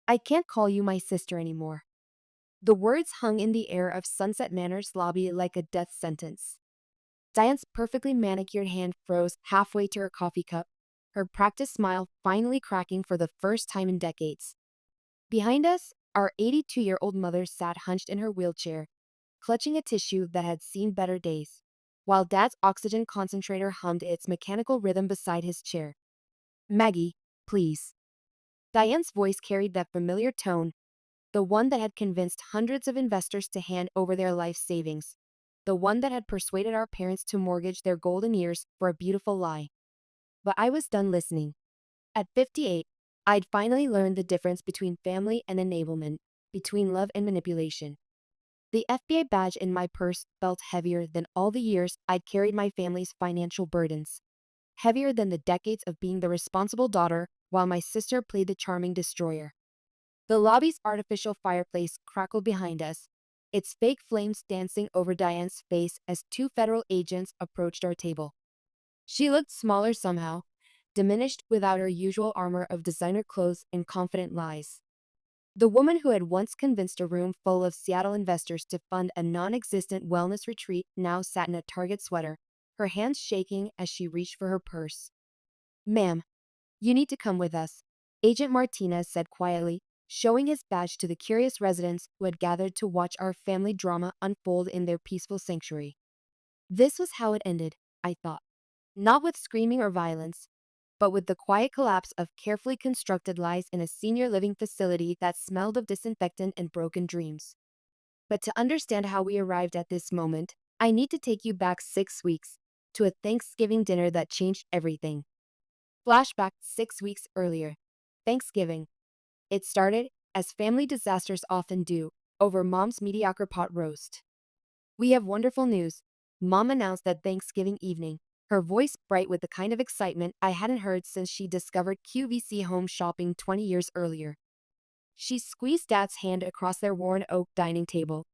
I can't call you my sister anymore. The words hung in the air of Sunset Manor's lobby like a death sentence. Diane's perfectly manicured hand froze halfway to her coffee cup, her practiced smile finally cracking for the first time in decades. Behind us, our 82-year-old mother sat hunched in her wheelchair, clutching a tissue that had seen better days, while Dad's oxygen concentrator hummed its mechanical rhythm beside his chair. Maggie, please. Diane's voice carried that familiar tone, the one that had convinced hundreds of investors to hand over their life savings, the one that had persuaded our parents to mortgage their golden years for a beautiful lie. But I was done listening. At 58, I'd finally learned the difference between family and enablement, between love and manipulation. The FBA badge in my purse felt heavier than all the years I'd carried my family's financial burdens, heavier than the decades of being the responsible daughter while my sister played the charming destroyer. The lobby's artificial fireplace crackled behind us, its fake flames dancing over Diane's face as two federal agents approached our table. She looked smaller somehow, diminished without her usual armor of designer clothes and confident lies. The woman who had once convinced a room full of Seattle investors to fund a non-existent wellness retreat now sat in a Target sweater, her hands shaking as she reached for her purse. "Ma'am, you need to come with us," Agent Martinez said quietly, showing his badge to the curious residents who had gathered to watch our family drama unfold in their peaceful sanctuary. This was how it ended, I thought. Not with screaming or violence, but with the quiet collapse of carefully constructed lies in a senior living facility that smelled of disinfectant and broken dreams. But to understand how we arrived at this moment, I need to take you back 6 weeks, to a Thanksgiving dinner that changed everything. Flashback 6 weeks earlier. Thanksgiving. It started, as family disasters often do, over Mom's mediocre pot roast. "We have wonderful news," Mom announced that Thanksgiving evening, her voice bright with the kind of excitement I hadn't heard since she discovered QVC home shopping 20 years earlier. She squeezed Dad's hand across their worn oak dining table,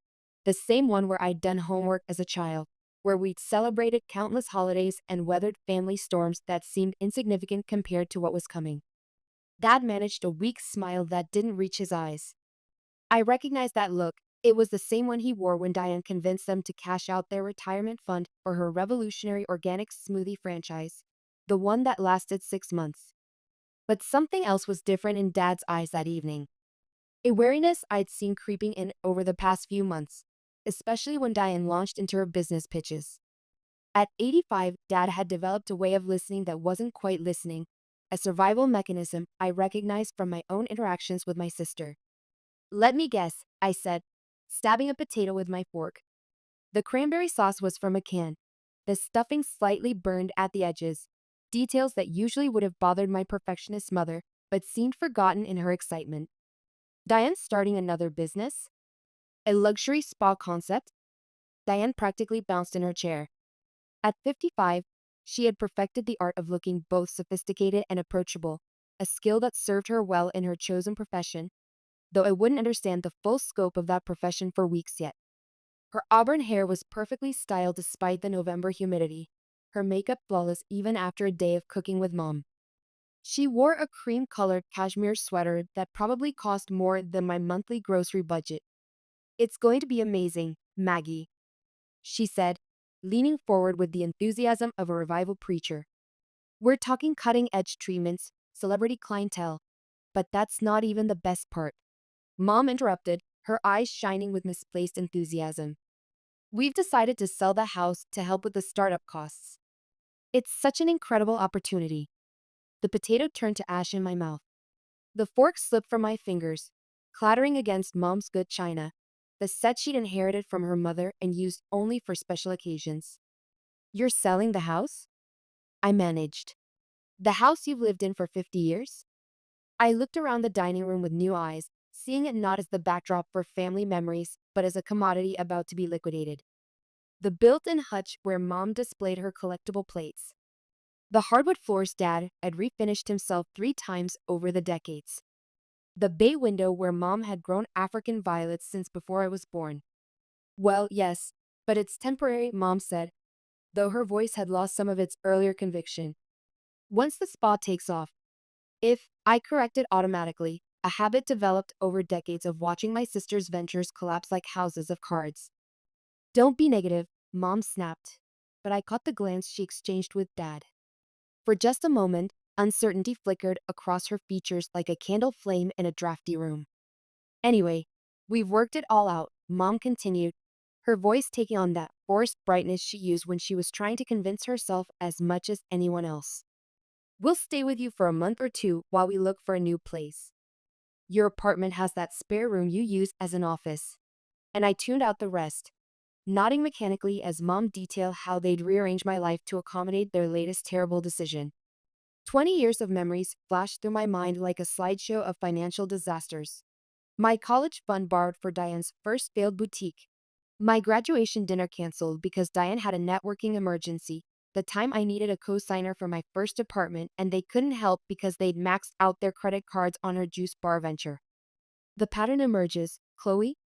the same one where I'd done homework as a child, where we'd celebrated countless holidays and weathered family storms that seemed insignificant compared to what was coming. Dad managed a weak smile that didn't reach his eyes. I recognized that look. It was the same one he wore when Diane convinced them to cash out their retirement fund for her revolutionary organic smoothie franchise, the one that lasted 6 months. But something else was different in Dad's eyes that evening. A wariness I'd seen creeping in over the past few months, especially when Diane launched into her business pitches. At 85, Dad had developed a way of listening that wasn't quite listening, a survival mechanism I recognized from my own interactions with my sister. "Let me guess," I said, stabbing a potato with my fork. The cranberry sauce was from a can, the stuffing slightly burned at the edges, details that usually would have bothered my perfectionist mother, but seemed forgotten in her excitement. "Diane's starting another business? A luxury spa concept?" Diane practically bounced in her chair. At 55, she had perfected the art of looking both sophisticated and approachable, a skill that served her well in her chosen profession, though I wouldn't understand the full scope of that profession for weeks yet. Her auburn hair was perfectly styled despite the November humidity, her makeup flawless even after a day of cooking with Mom. She wore a cream-colored cashmere sweater that probably cost more than my monthly grocery budget. "It's going to be amazing, Maggie," she said, leaning forward with the enthusiasm of a revival preacher. "We're talking cutting-edge treatments, celebrity clientele, but that's not even the best part." Mom interrupted, her eyes shining with misplaced enthusiasm. "We've decided to sell the house to help with the startup costs. It's such an incredible opportunity." The potato turned to ash in my mouth. The fork slipped from my fingers, clattering against Mom's good china, the set she'd inherited from her mother and used only for special occasions. "You're selling the house?" I managed. "The house you've lived in for 50 years?" I looked around the dining room with new eyes, seeing it not as the backdrop for family memories, but as a commodity about to be liquidated. The built-in hutch where Mom displayed her collectible plates. The hardwood floors Dad had refinished himself 3 times over the decades. The bay window where Mom had grown African violets since before I was born. "Well, yes, but it's temporary," Mom said, though her voice had lost some of its earlier conviction. "Once the spa takes off, if I correct it automatically, a habit developed over decades of watching my sister's ventures collapse like houses of cards. Don't be negative, Mom snapped. But I caught the glance she exchanged with Dad. For just a moment, uncertainty flickered across her features like a candle flame in a drafty room. Anyway, we've worked it all out, Mom continued, her voice taking on that forced brightness she used when she was trying to convince herself as much as anyone else. We'll stay with you for a month or two while we look for a new place. Your apartment has that spare room you use as an office. And I tuned out the rest, nodding mechanically as Mom detailed how they'd rearranged my life to accommodate their latest terrible decision. 20 years of memories flashed through my mind like a slideshow of financial disasters. My college fund borrowed for Diane's first failed boutique. My graduation dinner canceled because Diane had a networking emergency. The time I needed a co-signer for my first apartment and they couldn't help because they'd maxed out their credit cards on her juice bar venture. The pattern emerges, Chloe.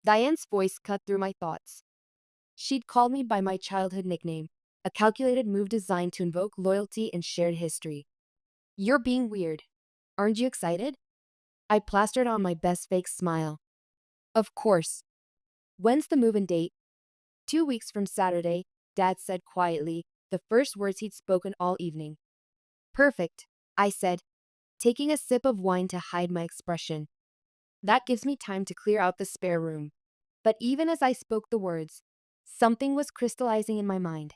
Diane's voice cut through my thoughts. She'd called me by my childhood nickname, a calculated move designed to invoke loyalty and shared history. You're being weird. Aren't you excited? I plastered on my best fake smile. Of course. When's the move-in date? 2 weeks from Saturday, Dad said quietly, the first words he'd spoken all evening. Perfect, I said, taking a sip of wine to hide my expression. That gives me time to clear out the spare room. But even as I spoke the words, something was crystallizing in my mind.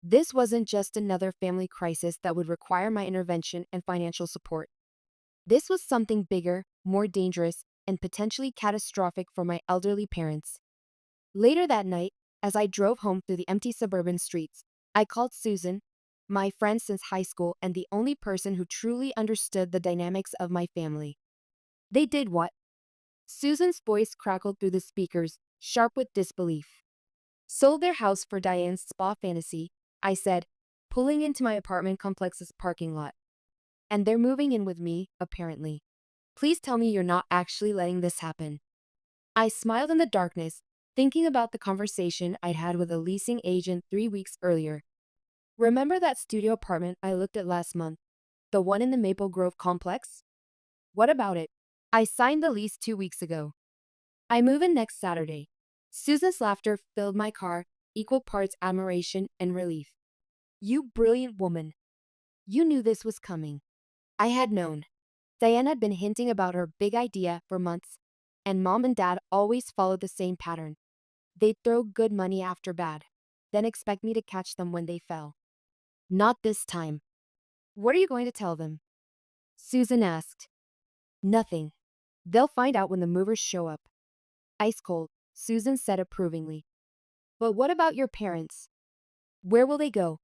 This wasn't just another family crisis that would require my intervention and financial support. This was something bigger, more dangerous, and potentially catastrophic for my elderly parents. Later that night, as I drove home through the empty suburban streets, I called Susan, my friend since high school and the only person who truly understood the dynamics of my family. They did what? Susan's voice crackled through the speakers, sharp with disbelief. Sold their house for Diane's spa fantasy, I said, pulling into my apartment complex's parking lot. And they're moving in with me, apparently. Please tell me you're not actually letting this happen. I smiled in the darkness, thinking about the conversation I'd had with a leasing agent 3 weeks earlier. Remember that studio apartment I looked at last month? The one in the Maple Grove complex? What about it? I signed the lease 2 weeks ago. I move in next Saturday. Susan's laughter filled my car, equal parts admiration and relief. You brilliant woman. You knew this was coming. I had known. Diane had been hinting about her big idea for months, and Mom and Dad always followed the same pattern. They'd throw good money after bad, then expect me to catch them when they fell. Not this time. What are you going to tell them? Susan asked. Nothing. They'll find out when the movers show up. Ice cold, Susan said approvingly. But what about your parents? Where will they go?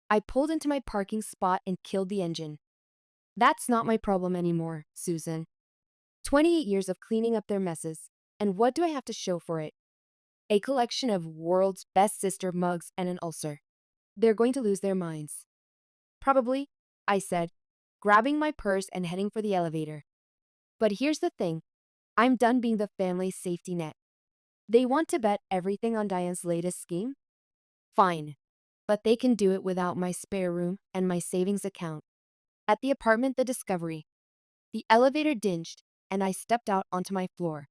I pulled into my parking spot and killed the engine. That's not my problem anymore, Susan. 28 years of cleaning up their messes. And what do I have to show for it? A collection of world's best sister mugs and an ulcer. They're going to lose their minds. Probably, I said, grabbing my purse and heading for the elevator. But here's the thing. I'm done being the family's safety net. They want to bet everything on Diane's latest scheme? Fine. But they can do it without my spare room and my savings account. At the apartment, the Discovery. The elevator dinged, and I stepped out onto my floor.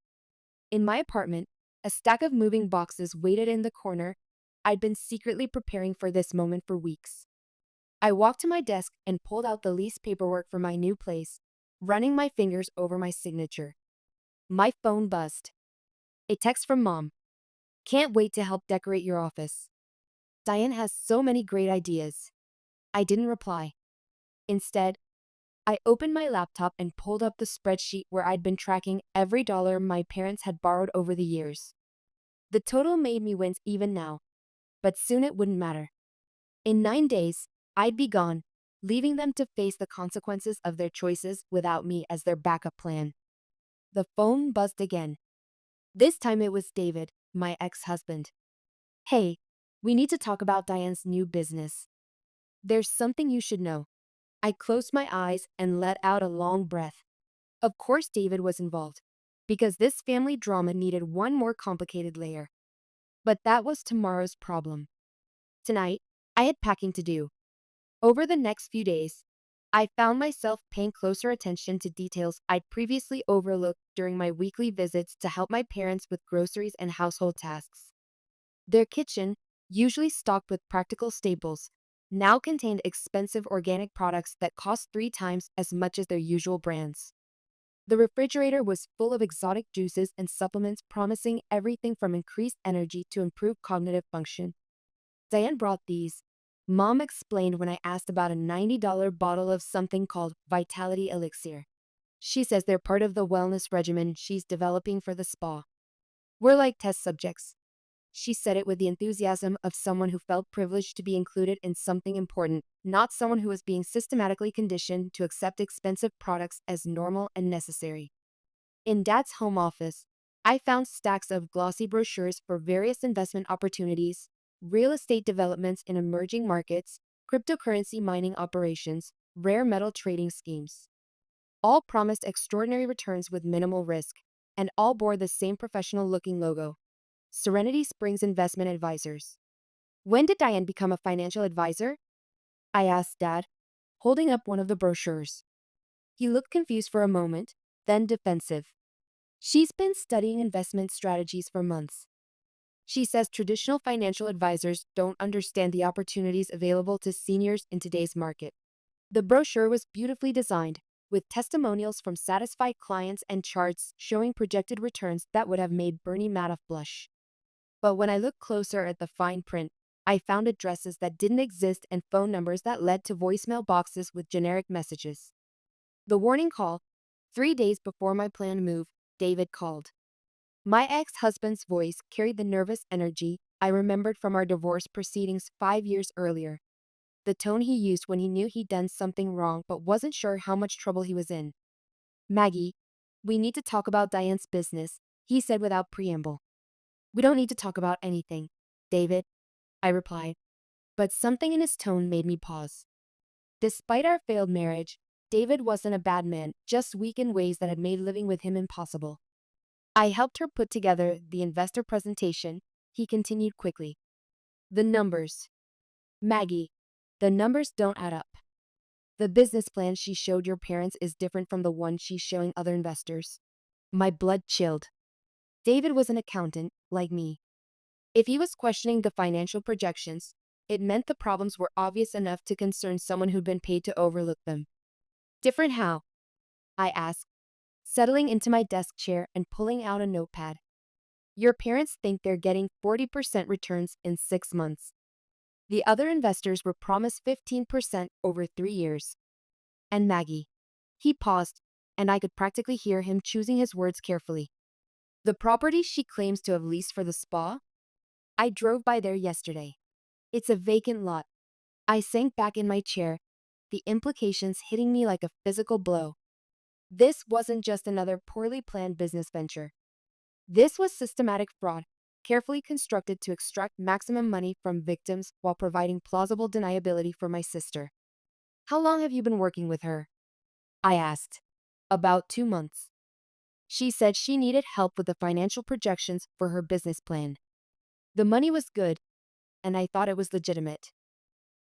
In my apartment, a stack of moving boxes waited in the corner. I'd been secretly preparing for this moment for weeks. I walked to my desk and pulled out the lease paperwork for my new place, running my fingers over my signature. My phone buzzed. A text from Mom. Can't wait to help decorate your office. Diane has so many great ideas. I didn't reply. Instead, I opened my laptop and pulled up the spreadsheet where I'd been tracking every dollar my parents had borrowed over the years. The total made me wince even now, but soon it wouldn't matter. In 9 days, I'd be gone, leaving them to face the consequences of their choices without me as their backup plan. The phone buzzed again. This time it was David, my ex-husband. Hey, we need to talk about Diane's new business. There's something you should know. I closed my eyes and let out a long breath. Of course David was involved, because this family drama needed one more complicated layer. But that was tomorrow's problem. Tonight, I had packing to do. Over the next few days, I found myself paying closer attention to details I'd previously overlooked during my weekly visits to help my parents with groceries and household tasks. Their kitchen, usually stocked with practical staples, now contained expensive organic products that cost 3 times as much as their usual brands. The refrigerator was full of exotic juices and supplements promising everything from increased energy to improved cognitive function. Diane brought these. Mom explained when I asked about a $90 bottle of something called Vitality Elixir. She says they're part of the wellness regimen she's developing for the spa. We're like test subjects. She said it with the enthusiasm of someone who felt privileged to be included in something important, not someone who was being systematically conditioned to accept expensive products as normal and necessary. In Dad's home office, I found stacks of glossy brochures for various investment opportunities, real estate developments in emerging markets, cryptocurrency mining operations, rare metal trading schemes. All promised extraordinary returns with minimal risk, and all bore the same professional-looking logo: Serenity Springs Investment Advisors. When did Diane become a financial advisor? I asked Dad, holding up one of the brochures. He looked confused for a moment, then defensive. She's been studying investment strategies for months. She says traditional financial advisors don't understand the opportunities available to seniors in today's market. The brochure was beautifully designed, with testimonials from satisfied clients and charts showing projected returns that would have made Bernie Madoff blush. But when I looked closer at the fine print, I found addresses that didn't exist and phone numbers that led to voicemail boxes with generic messages. The warning call: 3 days before my planned move, David called. My ex-husband's voice carried the nervous energy I remembered from our divorce proceedings 5 years earlier. The tone he used when he knew he'd done something wrong but wasn't sure how much trouble he was in. "Maggie, we need to talk about Diane's business," he said without preamble. "We don't need to talk about anything, David," I replied, but something in his tone made me pause. Despite our failed marriage, David wasn't a bad man, just weak in ways that had made living with him impossible. I helped her put together the investor presentation, he continued quickly. "The numbers. Maggie, the numbers don't add up. The business plan she showed your parents is different from the one she's showing other investors." My blood chilled. David was an accountant, like me. If he was questioning the financial projections, it meant the problems were obvious enough to concern someone who'd been paid to overlook them. "Different how?" I asked, settling into my desk chair and pulling out a notepad. "Your parents think they're getting 40% returns in 6 months. The other investors were promised 15% over 3 years. And Maggie." He paused, and I could practically hear him choosing his words carefully. "The property she claims to have leased for the spa? I drove by there yesterday. It's a vacant lot." I sank back in my chair, the implications hitting me like a physical blow. This wasn't just another poorly planned business venture. This was systematic fraud, carefully constructed to extract maximum money from victims while providing plausible deniability for my sister. "How long have you been working with her?" I asked. "About 2 months. She said she needed help with the financial projections for her business plan. The money was good, and I thought it was legitimate.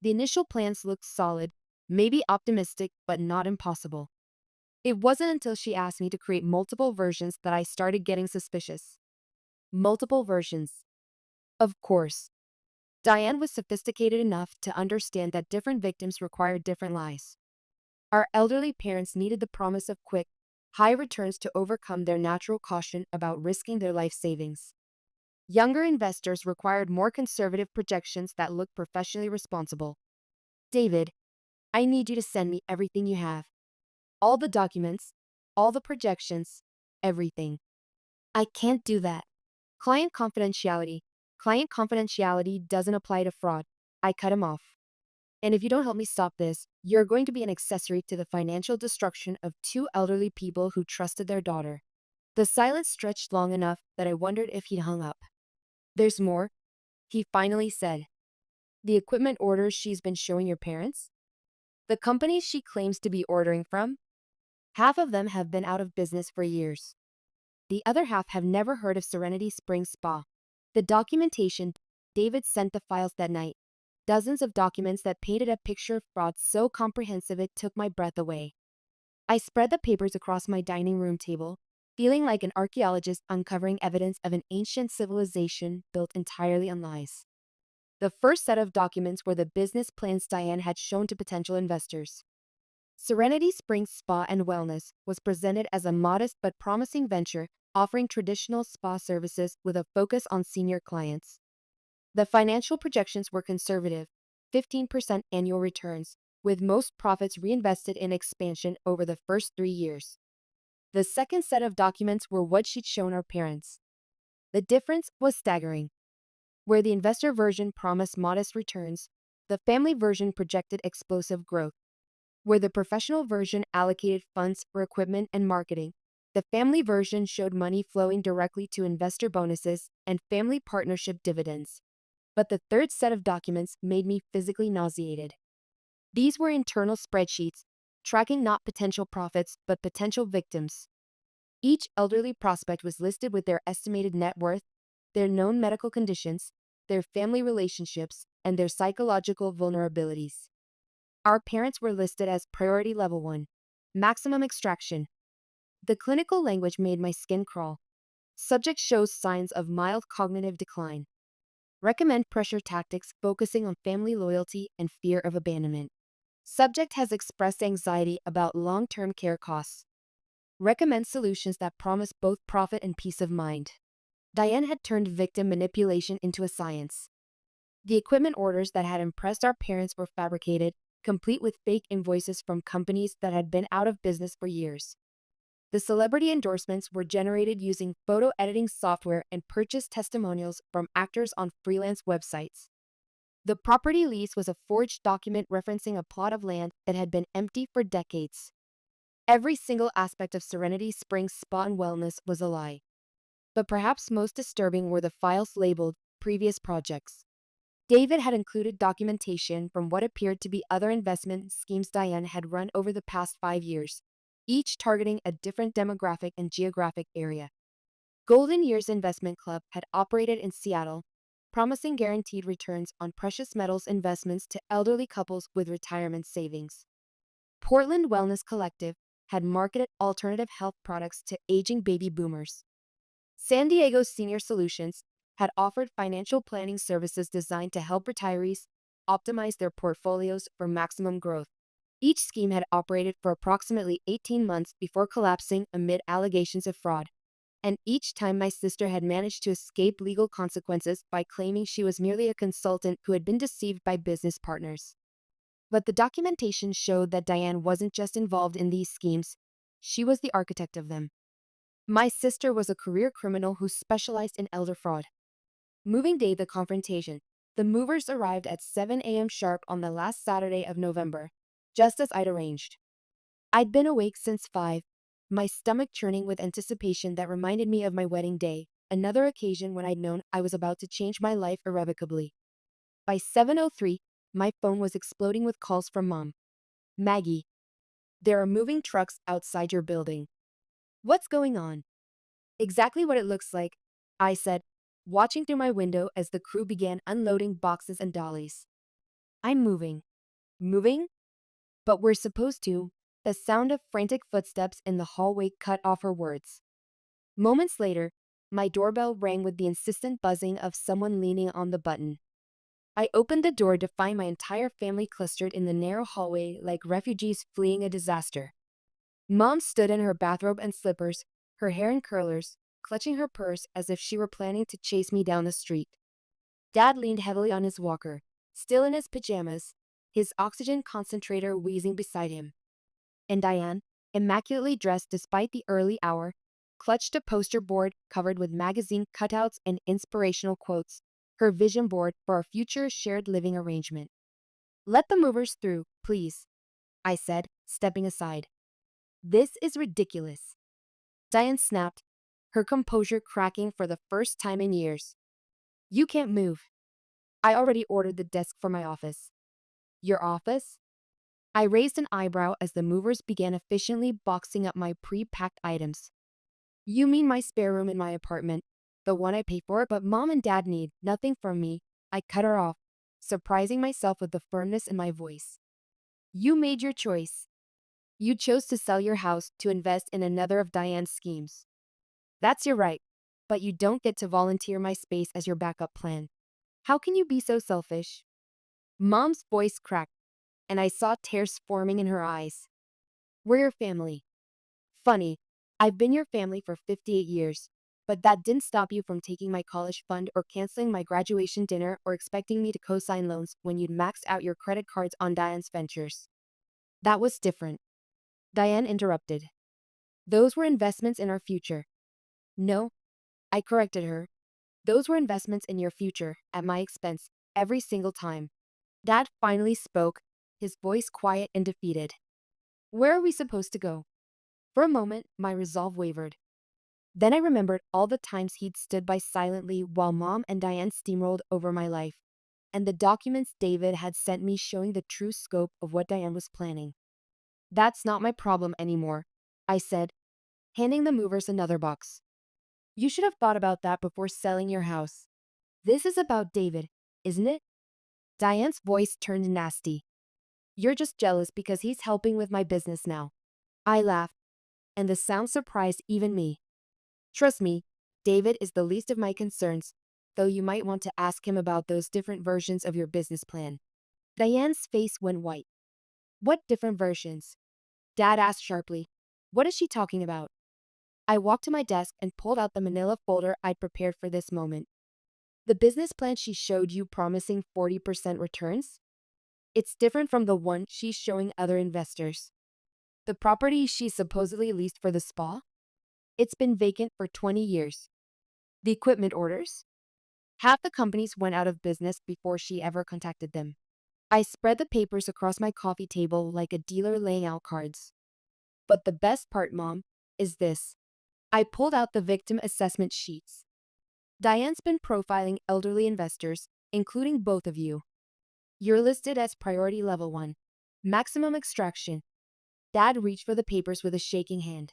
The initial plans looked solid, maybe optimistic, but not impossible. It wasn't until she asked me to create multiple versions that I started getting suspicious." Multiple versions. Of course. Diane was sophisticated enough to understand that different victims required different lies. Our elderly parents needed the promise of quick, high returns to overcome their natural caution about risking their life savings. Younger investors required more conservative projections that looked professionally responsible. "David, I need you to send me everything you have. All the documents, all the projections, everything." "I can't do that. Client confidentiality. Client confidentiality doesn't apply to fraud." I cut him off. "And if you don't help me stop this, you're going to be an accessory to the financial destruction of 2 elderly people who trusted their daughter." The silence stretched long enough that I wondered if he'd hung up. "There's more," he finally said. "The equipment orders she's been showing your parents? The companies she claims to be ordering from? Half of them have been out of business for years. The other half have never heard of Serenity Springs Spa. The documentation." David sent the files that night. dozens of documents that painted a picture of fraud so comprehensive it took my breath away. I spread the papers across my dining room table, feeling like an archaeologist uncovering evidence of an ancient civilization built entirely on lies. The first set of documents were the business plans Diane had shown to potential investors. Serenity Springs Spa and Wellness was presented as a modest but promising venture offering traditional spa services with a focus on senior clients. The financial projections were conservative, 15% annual returns, with most profits reinvested in expansion over the first 3 years. The second set of documents were what she'd shown our parents. The difference was staggering. Where the investor version promised modest returns, the family version projected explosive growth. Where the professional version allocated funds for equipment and marketing, the family version showed money flowing directly to investor bonuses and family partnership dividends. But the third set of documents made me physically nauseated. These were internal spreadsheets, tracking not potential profits but potential victims. Each elderly prospect was listed with their estimated net worth, their known medical conditions, their family relationships, and their psychological vulnerabilities. Our parents were listed as priority level 1, maximum extraction. The clinical language made my skin crawl. Subject shows signs of mild cognitive decline. Recommend pressure tactics focusing on family loyalty and fear of abandonment. Subject has expressed anxiety about long-term care costs. Recommend solutions that promise both profit and peace of mind. Diane had turned victim manipulation into a science. The equipment orders that had impressed our parents were fabricated, complete with fake invoices from companies that had been out of business for years. The celebrity endorsements were generated using photo editing software and purchased testimonials from actors on freelance websites. The property lease was a forged document referencing a plot of land that had been empty for decades. Every single aspect of Serenity Springs Spa and Wellness was a lie. But perhaps most disturbing were the files labeled previous projects. David had included documentation from what appeared to be other investment schemes Diane had run over the past 5 years, each targeting a different demographic and geographic area. Golden Years Investment Club had operated in Seattle, promising guaranteed returns on precious metals investments to elderly couples with retirement savings. Portland Wellness Collective had marketed alternative health products to aging baby boomers. San Diego Senior Solutions had offered financial planning services designed to help retirees optimize their portfolios for maximum growth. Each scheme had operated for approximately 18 months before collapsing amid allegations of fraud. And each time my sister had managed to escape legal consequences by claiming she was merely a consultant who had been deceived by business partners. But the documentation showed that Diane wasn't just involved in these schemes, she was the architect of them. My sister was a career criminal who specialized in elder fraud. Moving day, the confrontation. The movers arrived at 7 a.m. sharp on the last Saturday of November, just as I'd arranged. I'd been awake since 5, my stomach churning with anticipation that reminded me of my wedding day, another occasion when I'd known I was about to change my life irrevocably. By 7:03, my phone was exploding with calls from Mom. Maggie, there are moving trucks outside your building. What's going on? Exactly what it looks like, I said, watching through my window as the crew began unloading boxes and dollies. I'm moving. Moving? But we're supposed to. The sound of frantic footsteps in the hallway cut off her words. Moments later, my doorbell rang with the insistent buzzing of someone leaning on the button. I opened the door to find my entire family clustered in the narrow hallway like refugees fleeing a disaster. Mom stood in her bathrobe and slippers, her hair in curlers, clutching her purse as if she were planning to chase me down the street. Dad leaned heavily on his walker, still in his pajamas, his oxygen concentrator wheezing beside him. And Diane, immaculately dressed despite the early hour, clutched a poster board covered with magazine cutouts and inspirational quotes, her vision board for our future shared living arrangement. Let the movers through, please, I said, stepping aside. This is ridiculous. Diane snapped, her composure cracking for the first time in years. You can't move. I already ordered the desk for my office. Your office? I raised an eyebrow as the movers began efficiently boxing up my pre-packed items. You mean my spare room in my apartment, the one I pay for? But Mom and Dad need nothing from me. I cut her off. surprising myself with the firmness in my voice. You made your choice. You chose to sell your house to invest in another of Diane's schemes. That's your right, but you don't get to volunteer my space as your backup plan. How can you be so selfish? Mom's voice cracked, and I saw tears forming in her eyes. We're your family. Funny, I've been your family for 58 years, but that didn't stop you from taking my college fund or canceling my graduation dinner or expecting me to co-sign loans when you'd maxed out your credit cards on Diane's ventures. That was different. Diane interrupted. Those were investments in our future. No, I corrected her. Those were investments in your future, at my expense, every single time. Dad finally spoke, his voice quiet and defeated. Where are we supposed to go? For a moment, my resolve wavered. Then I remembered all the times he'd stood by silently while Mom and Diane steamrolled over my life, and the documents David had sent me showing the true scope of what Diane was planning. That's not my problem anymore, I said, handing the movers another box. You should have thought about that before selling your house. This is about David, isn't it? Diane's voice turned nasty. You're just jealous because he's helping with my business now. I laughed, and the sound surprised even me. Trust me, David is the least of my concerns, though you might want to ask him about those different versions of your business plan. Diane's face went white. What different versions? Dad asked sharply. What is she talking about? I walked to my desk and pulled out the manila folder I'd prepared for this moment. The business plan she showed you promising 40% returns? It's different from the one she's showing other investors. The property she supposedly leased for the spa? It's been vacant for 20 years. The equipment orders? Half the companies went out of business before she ever contacted them. I spread the papers across my coffee table like a dealer laying out cards. But the best part, Mom, is this. I pulled out the victim assessment sheets. Diane's been profiling elderly investors, including both of you. You're listed as priority level 1. Maximum extraction. Dad reached for the papers with a shaking hand.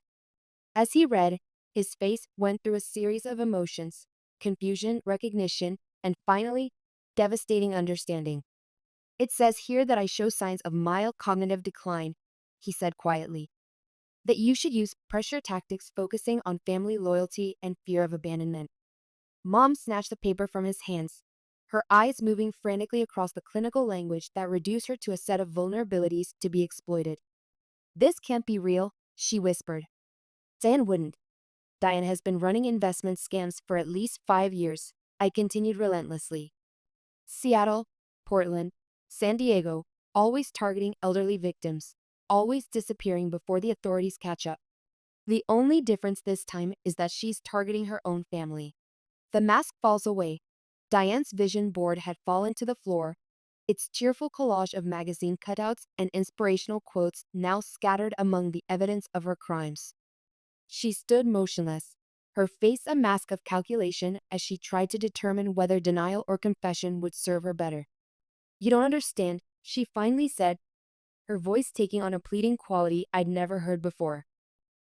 As he read, his face went through a series of emotions: confusion, recognition, and finally, devastating understanding. It says here that I show signs of mild cognitive decline, he said quietly. That you should use pressure tactics focusing on family loyalty and fear of abandonment. Mom snatched the paper from his hands, her eyes moving frantically across the clinical language that reduced her to a set of vulnerabilities to be exploited. This can't be real, she whispered. Diane wouldn't. Diane has been running investment scams for at least 5 years, I continued relentlessly. Seattle, Portland, San Diego, always targeting elderly victims, always disappearing before the authorities catch up. The only difference this time is that she's targeting her own family. The mask falls away. Diane's vision board had fallen to the floor, its cheerful collage of magazine cutouts and inspirational quotes now scattered among the evidence of her crimes. She stood motionless, her face a mask of calculation as she tried to determine whether denial or confession would serve her better. You don't understand, she finally said, her voice taking on a pleading quality I'd never heard before.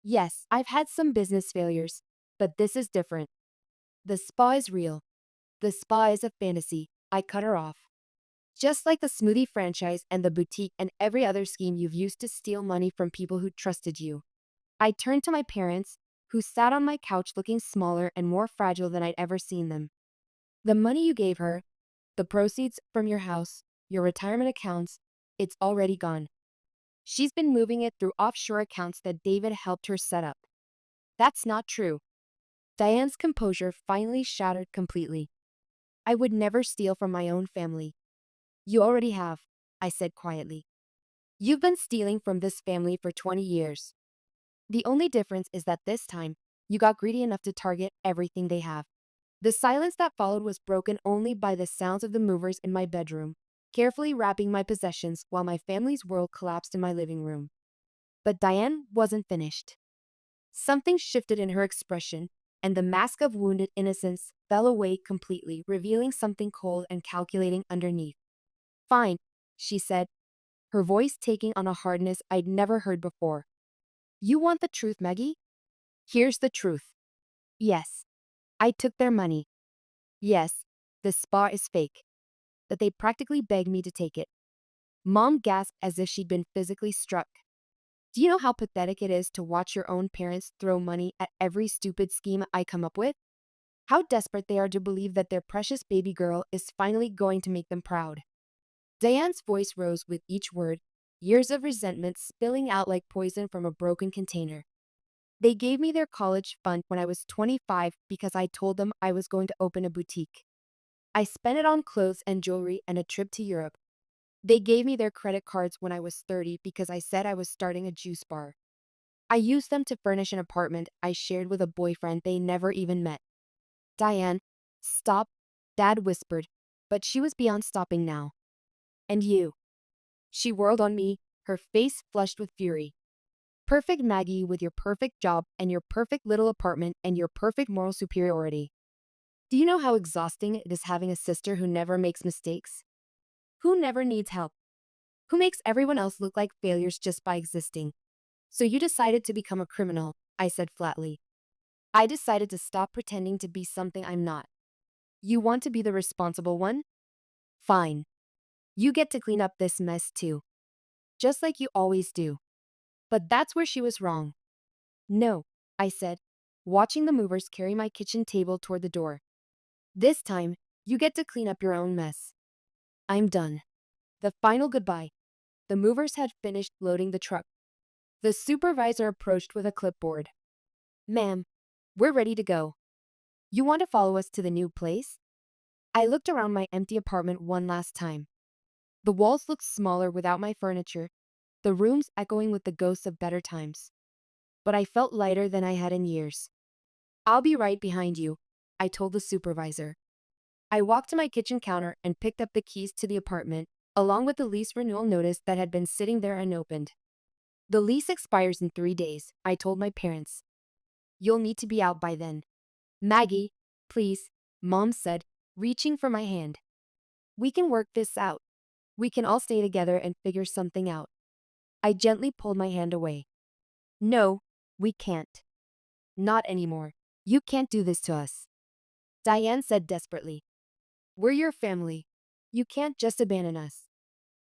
Yes, I've had some business failures, but this is different. The spa is real. The spa is a fantasy. I cut her off. Just like the smoothie franchise and the boutique and every other scheme you've used to steal money from people who trusted you. I turned to my parents, who sat on my couch looking smaller and more fragile than I'd ever seen them. The money you gave her, the proceeds from your house, your retirement accounts, it's already gone. She's been moving it through offshore accounts that David helped her set up. That's not true. Diane's composure finally shattered completely. I would never steal from my own family. You already have, I said quietly. You've been stealing from this family for 20 years. The only difference is that this time, you got greedy enough to target everything they have. The silence that followed was broken only by the sounds of the movers in my bedroom, carefully wrapping my possessions while my family's world collapsed in my living room. But Diane wasn't finished. Something shifted in her expression, and the mask of wounded innocence fell away completely, revealing something cold and calculating underneath. Fine, she said, her voice taking on a hardness I'd never heard before. You want the truth, Maggie? Here's the truth. Yes, I took their money. Yes, the spa is fake. that they practically begged me to take it. Mom gasped as if she'd been physically struck. Do you know how pathetic it is to watch your own parents throw money at every stupid scheme I come up with? How desperate they are to believe that their precious baby girl is finally going to make them proud. Diane's voice rose with each word, years of resentment spilling out like poison from a broken container. They gave me their college fund when I was 25 because I told them I was going to open a boutique. I spent it on clothes and jewelry and a trip to Europe. They gave me their credit cards when I was 30 because I said I was starting a juice bar. I used them to furnish an apartment I shared with a boyfriend they never even met. Diane, stop, Dad whispered, but she was beyond stopping now. And you? She whirled on me, her face flushed with fury. Perfect Maggie with your perfect job and your perfect little apartment and your perfect moral superiority. Do you know how exhausting it is having a sister who never makes mistakes? Who never needs help? Who makes everyone else look like failures just by existing? So you decided to become a criminal, I said flatly. I decided to stop pretending to be something I'm not. You want to be the responsible one? Fine. You get to clean up this mess too. Just like you always do. But that's where she was wrong. No, I said, watching the movers carry my kitchen table toward the door. This time, you get to clean up your own mess. I'm done. The final goodbye. The movers had finished loading the truck. The supervisor approached with a clipboard. Ma'am, we're ready to go. You want to follow us to the new place? I looked around my empty apartment one last time. The walls looked smaller without my furniture, the rooms echoing with the ghosts of better times. But I felt lighter than I had in years. I'll be right behind you, I told the supervisor. I walked to my kitchen counter and picked up the keys to the apartment, along with the lease renewal notice that had been sitting there unopened. The lease expires in 3 days, I told my parents. You'll need to be out by then. Maggie, please, Mom said, reaching for my hand. We can work this out. We can all stay together and figure something out. I gently pulled my hand away. No, we can't. Not anymore. You can't do this to us. Diane said desperately. We're your family. You can't just abandon us.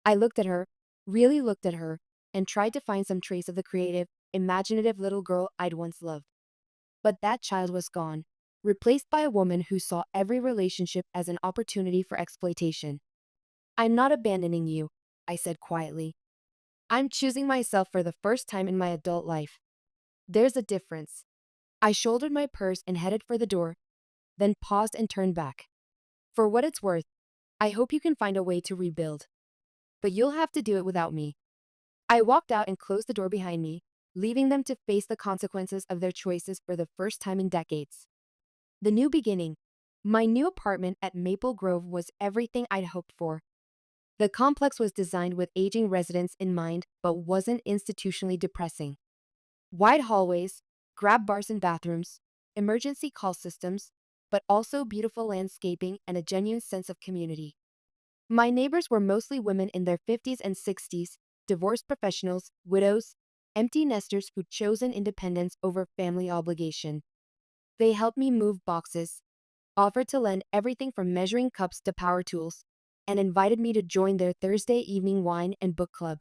I looked at her, really looked at her, and tried to find some trace of the creative, imaginative little girl I'd once loved. But that child was gone, replaced by a woman who saw every relationship as an opportunity for exploitation. I'm not abandoning you, I said quietly. I'm choosing myself for the first time in my adult life. There's a difference. I shouldered my purse and headed for the door, then paused and turned back. For what it's worth, I hope you can find a way to rebuild. But you'll have to do it without me. I walked out and closed the door behind me, leaving them to face the consequences of their choices for the first time in decades. The new beginning. My new apartment at Maple Grove was everything I'd hoped for. The complex was designed with aging residents in mind, but wasn't institutionally depressing. Wide hallways, grab bars and bathrooms, emergency call systems, but also beautiful landscaping and a genuine sense of community. My neighbors were mostly women in their 50s and 60s, divorced professionals, widows, empty nesters who'd chosen independence over family obligation. They helped me move boxes, offered to lend everything from measuring cups to power tools, and invited me to join their Thursday evening wine and book club.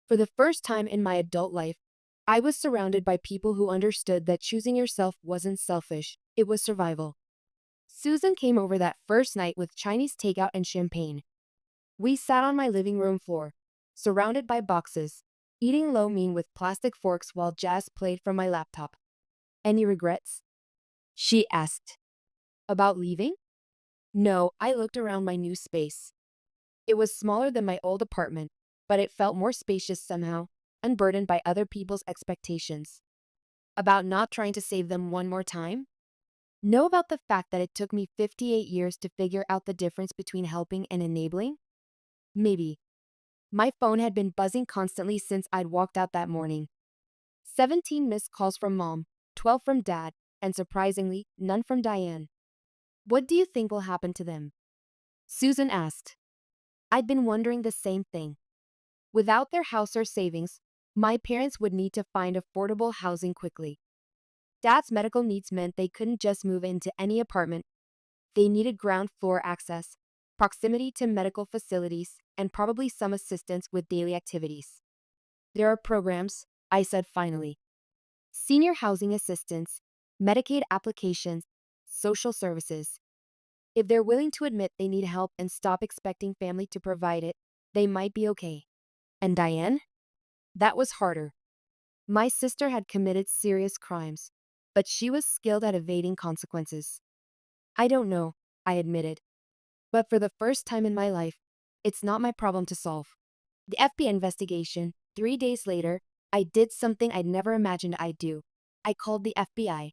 For the first time in my adult life, I was surrounded by people who understood that choosing yourself wasn't selfish, it was survival. Susan came over that first night with Chinese takeout and champagne. We sat on my living room floor, surrounded by boxes, eating lo mein with plastic forks while jazz played from my laptop. Any regrets? She asked. About leaving? No, I looked around my new space. It was smaller than my old apartment, but it felt more spacious somehow, unburdened by other people's expectations. About not trying to save them one more time? No, about the fact that it took me 58 years to figure out the difference between helping and enabling? Maybe. My phone had been buzzing constantly since I'd walked out that morning. 17 missed calls from Mom, 12 from Dad, and surprisingly, none from Diane. What do you think will happen to them? Susan asked. I'd been wondering the same thing. Without their house or savings, my parents would need to find affordable housing quickly. Dad's medical needs meant they couldn't just move into any apartment. They needed ground floor access, proximity to medical facilities, and probably some assistance with daily activities. There are programs, I said finally. Senior housing assistance, Medicaid applications, social services. If they're willing to admit they need help and stop expecting family to provide it, they might be okay. And Diane? That was harder. My sister had committed serious crimes, but she was skilled at evading consequences. I don't know, I admitted. But for the first time in my life, it's not my problem to solve. The FBI investigation, 3 days later, I did something I'd never imagined I'd do. I called the FBI.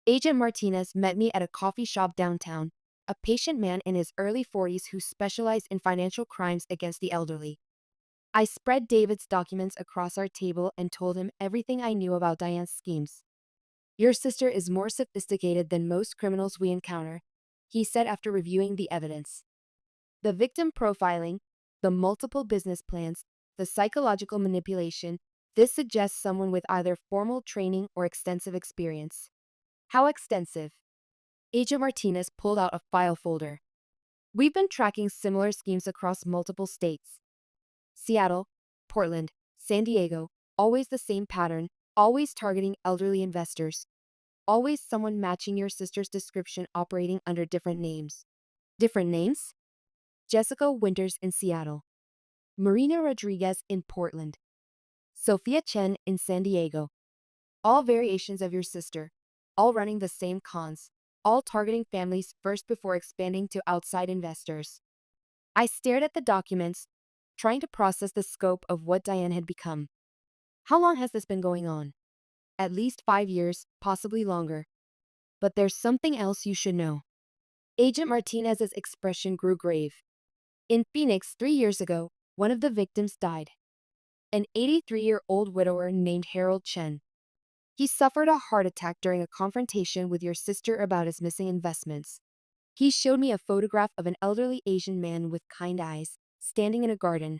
Agent Martinez met me at a coffee shop downtown, a patient man in his early 40s who specialized in financial crimes against the elderly. I spread David's documents across our table and told him everything I knew about Diane's schemes. Your sister is more sophisticated than most criminals we encounter, he said after reviewing the evidence. The victim profiling, the multiple business plans, the psychological manipulation, this suggests someone with either formal training or extensive experience. How extensive? Agent Martinez pulled out a file folder. We've been tracking similar schemes across multiple states. Seattle, Portland, San Diego, always the same pattern, always targeting elderly investors. Always someone matching your sister's description operating under different names. Different names? Jessica Winters in Seattle. Marina Rodriguez in Portland. Sophia Chen in San Diego. All variations of your sister, all running the same cons, all targeting families first before expanding to outside investors. I stared at the documents, trying to process the scope of what Diane had become. How long has this been going on? At least 5 years, possibly longer. But there's something else you should know. Agent Martinez's expression grew grave. In Phoenix 3 years ago, one of the victims died. An 83-year-old widower named Harold Chen. He suffered a heart attack during a confrontation with your sister about his missing investments. He showed me a photograph of an elderly Asian man with kind eyes, standing in a garden.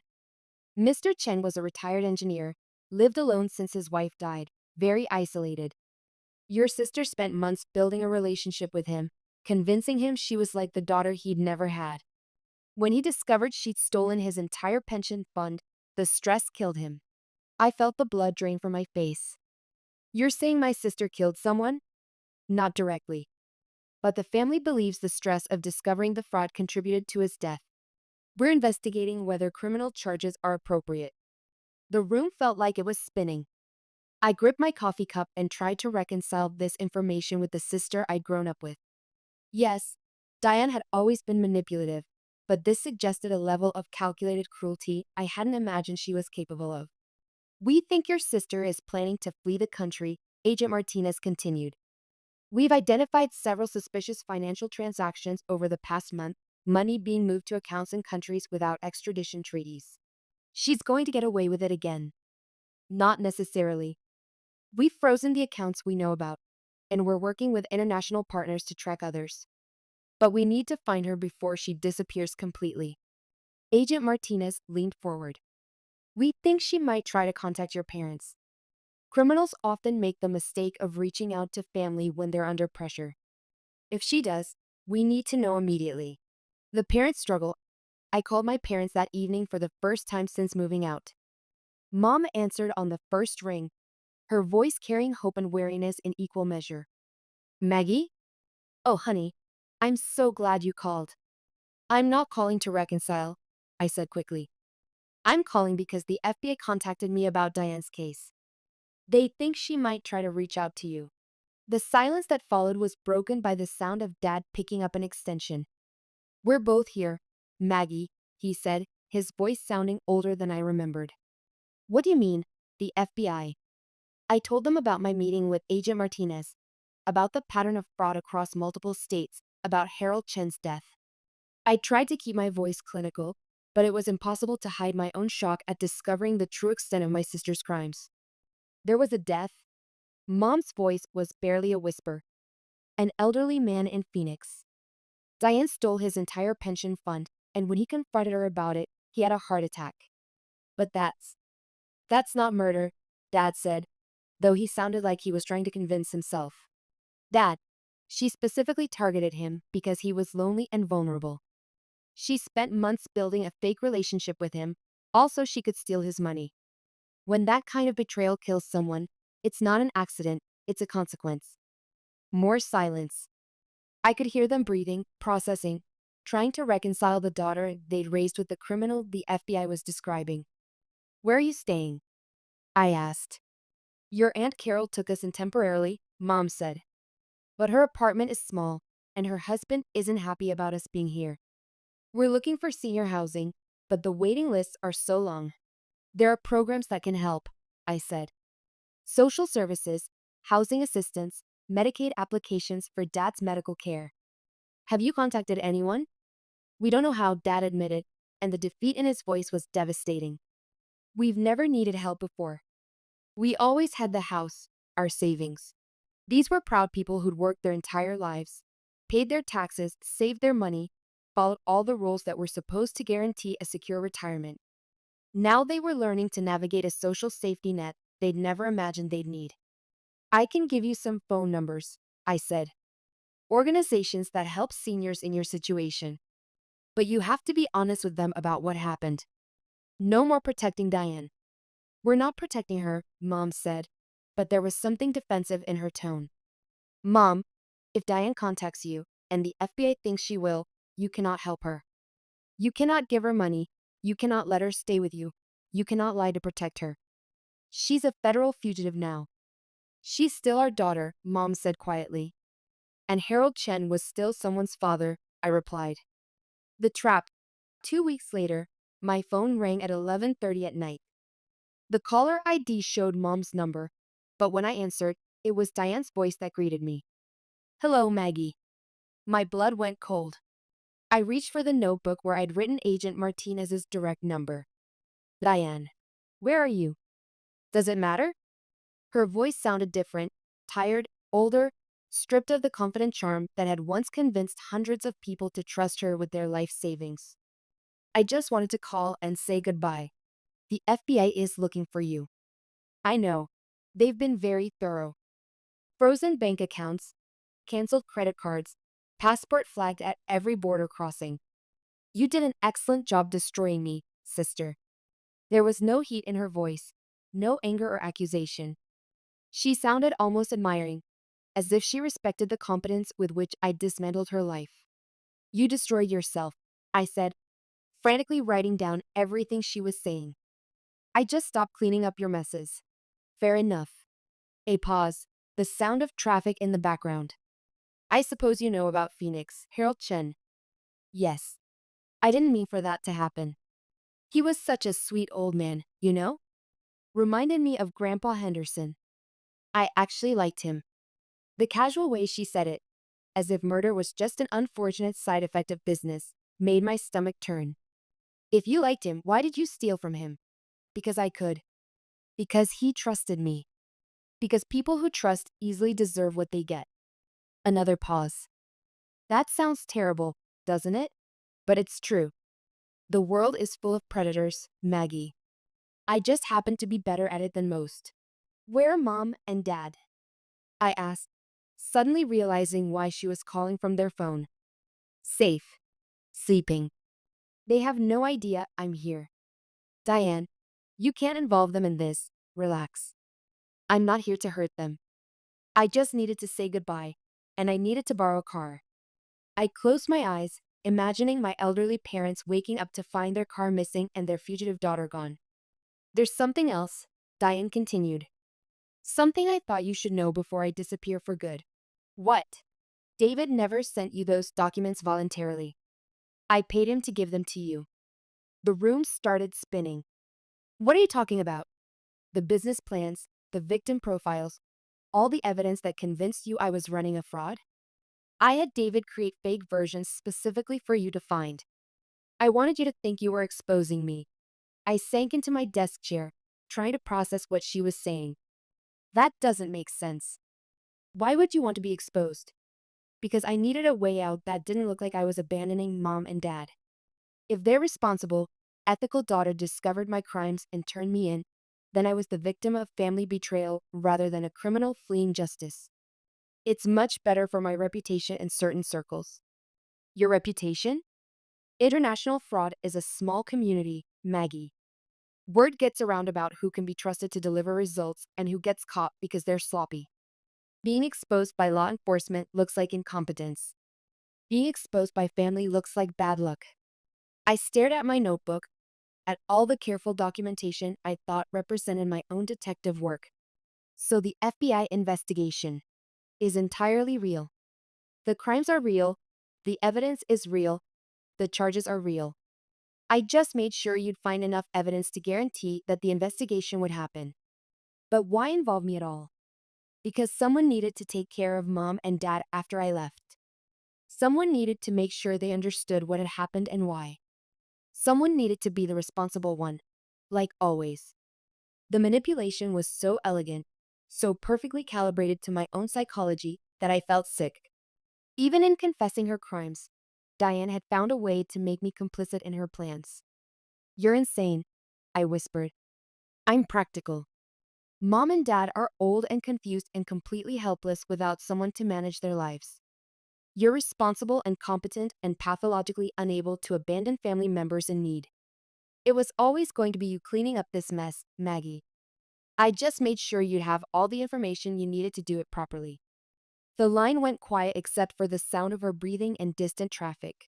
Mr. Chen was a retired engineer, lived alone since his wife died, very isolated. Your sister spent months building a relationship with him, convincing him she was like the daughter he'd never had. When he discovered she'd stolen his entire pension fund, the stress killed him. I felt the blood drain from my face. You're saying my sister killed someone? Not directly. But the family believes the stress of discovering the fraud contributed to his death. We're investigating whether criminal charges are appropriate. The room felt like it was spinning. I gripped my coffee cup and tried to reconcile this information with the sister I'd grown up with. Yes, Diane had always been manipulative, but this suggested a level of calculated cruelty I hadn't imagined she was capable of. We think your sister is planning to flee the country, Agent Martinez continued. We've identified several suspicious financial transactions over the past month, money being moved to accounts in countries without extradition treaties. She's going to get away with it again. Not necessarily. We've frozen the accounts we know about, and we're working with international partners to track others. But we need to find her before she disappears completely. Agent Martinez leaned forward. We think she might try to contact your parents. Criminals often make the mistake of reaching out to family when they're under pressure. If she does, we need to know immediately. The parents struggle. I called my parents that evening for the first time since moving out. Mom answered on the first ring, her voice carrying hope and weariness in equal measure. Maggie? Oh, honey, I'm so glad you called. I'm not calling to reconcile, I said quickly. I'm calling because the FBI contacted me about Diane's case. They think she might try to reach out to you. The silence that followed was broken by the sound of Dad picking up an extension. We're both here, Maggie, he said, his voice sounding older than I remembered. What do you mean, the FBI? I told them about my meeting with Agent Martinez, about the pattern of fraud across multiple states, about Harold Chen's death. I tried to keep my voice clinical, but it was impossible to hide my own shock at discovering the true extent of my sister's crimes. There was a death. Mom's voice was barely a whisper. An elderly man in Phoenix. Diane stole his entire pension fund, and when he confronted her about it, he had a heart attack. But that's not murder, Dad said, though he sounded like he was trying to convince himself. Dad, she specifically targeted him because he was lonely and vulnerable. She spent months building a fake relationship with him, also she could steal his money. When that kind of betrayal kills someone, it's not an accident, it's a consequence. More silence. I could hear them breathing, processing, trying to reconcile the daughter they'd raised with the criminal the FBI was describing. Where are you staying? I asked. Your Aunt Carol took us in temporarily, Mom said. But her apartment is small, and her husband isn't happy about us being here. We're looking for senior housing, but the waiting lists are so long. There are programs that can help, I said. Social services, housing assistance, Medicaid applications for Dad's medical care. Have you contacted anyone? We don't know how, Dad admitted, and the defeat in his voice was devastating. We've never needed help before. We always had the house, our savings. These were proud people who'd worked their entire lives, paid their taxes, saved their money, followed all the rules that were supposed to guarantee a secure retirement. Now they were learning to navigate a social safety net they'd never imagined they'd need. I can give you some phone numbers, I said. Organizations that help seniors in your situation. But you have to be honest with them about what happened. No more protecting Diane. We're not protecting her, Mom said, but there was something defensive in her tone. Mom, if Diane contacts you, and the FBI thinks she will, you cannot help her. You cannot give her money. You cannot let her stay with you. You cannot lie to protect her. She's a federal fugitive now. She's still our daughter, Mom said quietly. And Harold Chen was still someone's father, I replied. The trap. 2 weeks later, my phone rang at 11:30 at night. The caller ID showed Mom's number, but when I answered, it was Diane's voice that greeted me. Hello, Maggie. My blood went cold. I reached for the notebook where I'd written Agent Martinez's direct number. Diane, where are you? Does it matter? Her voice sounded different, tired, older, stripped of the confident charm that had once convinced hundreds of people to trust her with their life savings. I just wanted to call and say goodbye. The FBI is looking for you. I know. They've been very thorough. Frozen bank accounts, canceled credit cards, passport flagged at every border crossing. You did an excellent job destroying me, sister. There was no heat in her voice, no anger or accusation. She sounded almost admiring, as if she respected the competence with which I dismantled her life. You destroyed yourself, I said, frantically writing down everything she was saying. I just stopped cleaning up your messes. Fair enough. A pause, the sound of traffic in the background. I suppose you know about Phoenix, Harold Chen. Yes. I didn't mean for that to happen. He was such a sweet old man, you know? Reminded me of Grandpa Henderson. I actually liked him. The casual way she said it, as if murder was just an unfortunate side effect of business, made my stomach turn. If you liked him, why did you steal from him? Because I could. Because he trusted me. Because people who trust easily deserve what they get. Another pause. That sounds terrible, doesn't it? But it's true. The world is full of predators, Maggie. I just happen to be better at it than most. Where are Mom and Dad? I asked, suddenly realizing why she was calling from their phone. Safe. Sleeping. They have no idea I'm here. Diane, you can't involve them in this. Relax. I'm not here to hurt them. I just needed to say goodbye, and I needed to borrow a car. I closed my eyes, imagining my elderly parents waking up to find their car missing and their fugitive daughter gone. There's something else, Diane continued. Something I thought you should know before I disappear for good. What? David never sent you those documents voluntarily. I paid him to give them to you. The room started spinning. What are you talking about? The business plans, the victim profiles, all the evidence that convinced you I was running a fraud? I had David create fake versions specifically for you to find. I wanted you to think you were exposing me. I sank into my desk chair, trying to process what she was saying. That doesn't make sense. Why would you want to be exposed? Because I needed a way out that didn't look like I was abandoning Mom and Dad. If their responsible, ethical daughter discovered my crimes and turned me in, then I was the victim of family betrayal rather than a criminal fleeing justice. It's much better for my reputation in certain circles. Your reputation? International fraud is a small community, Maggie. Word gets around about who can be trusted to deliver results and who gets caught because they're sloppy. Being exposed by law enforcement looks like incompetence. Being exposed by family looks like bad luck. I stared at my notebook, at all the careful documentation I thought represented my own detective work. So the FBI investigation is entirely real. The crimes are real, the evidence is real, the charges are real. I just made sure you'd find enough evidence to guarantee that the investigation would happen. But why involve me at all? Because someone needed to take care of mom and dad after I left. Someone needed to make sure they understood what had happened and why. Someone needed to be the responsible one, like always. The manipulation was so elegant, so perfectly calibrated to my own psychology that I felt sick. Even in confessing her crimes, Diane had found a way to make me complicit in her plans. "You're insane," I whispered. "I'm practical. Mom and dad are old and confused and completely helpless without someone to manage their lives. You're responsible and competent and pathologically unable to abandon family members in need. It was always going to be you cleaning up this mess, Maggie. I just made sure you'd have all the information you needed to do it properly." The line went quiet except for the sound of her breathing and distant traffic.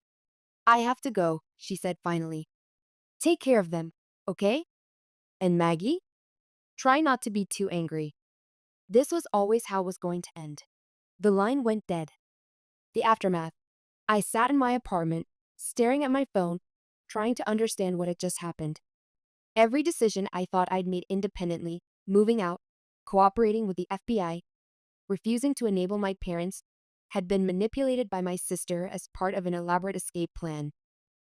"I have to go," she said finally. "Take care of them, okay? And Maggie? Try not to be too angry." This was always how it was going to end. The line went dead. The aftermath. I sat in my apartment, staring at my phone, trying to understand what had just happened. Every decision I thought I'd made independently, moving out, cooperating with the FBI, refusing to enable my parents, had been manipulated by my sister as part of an elaborate escape plan.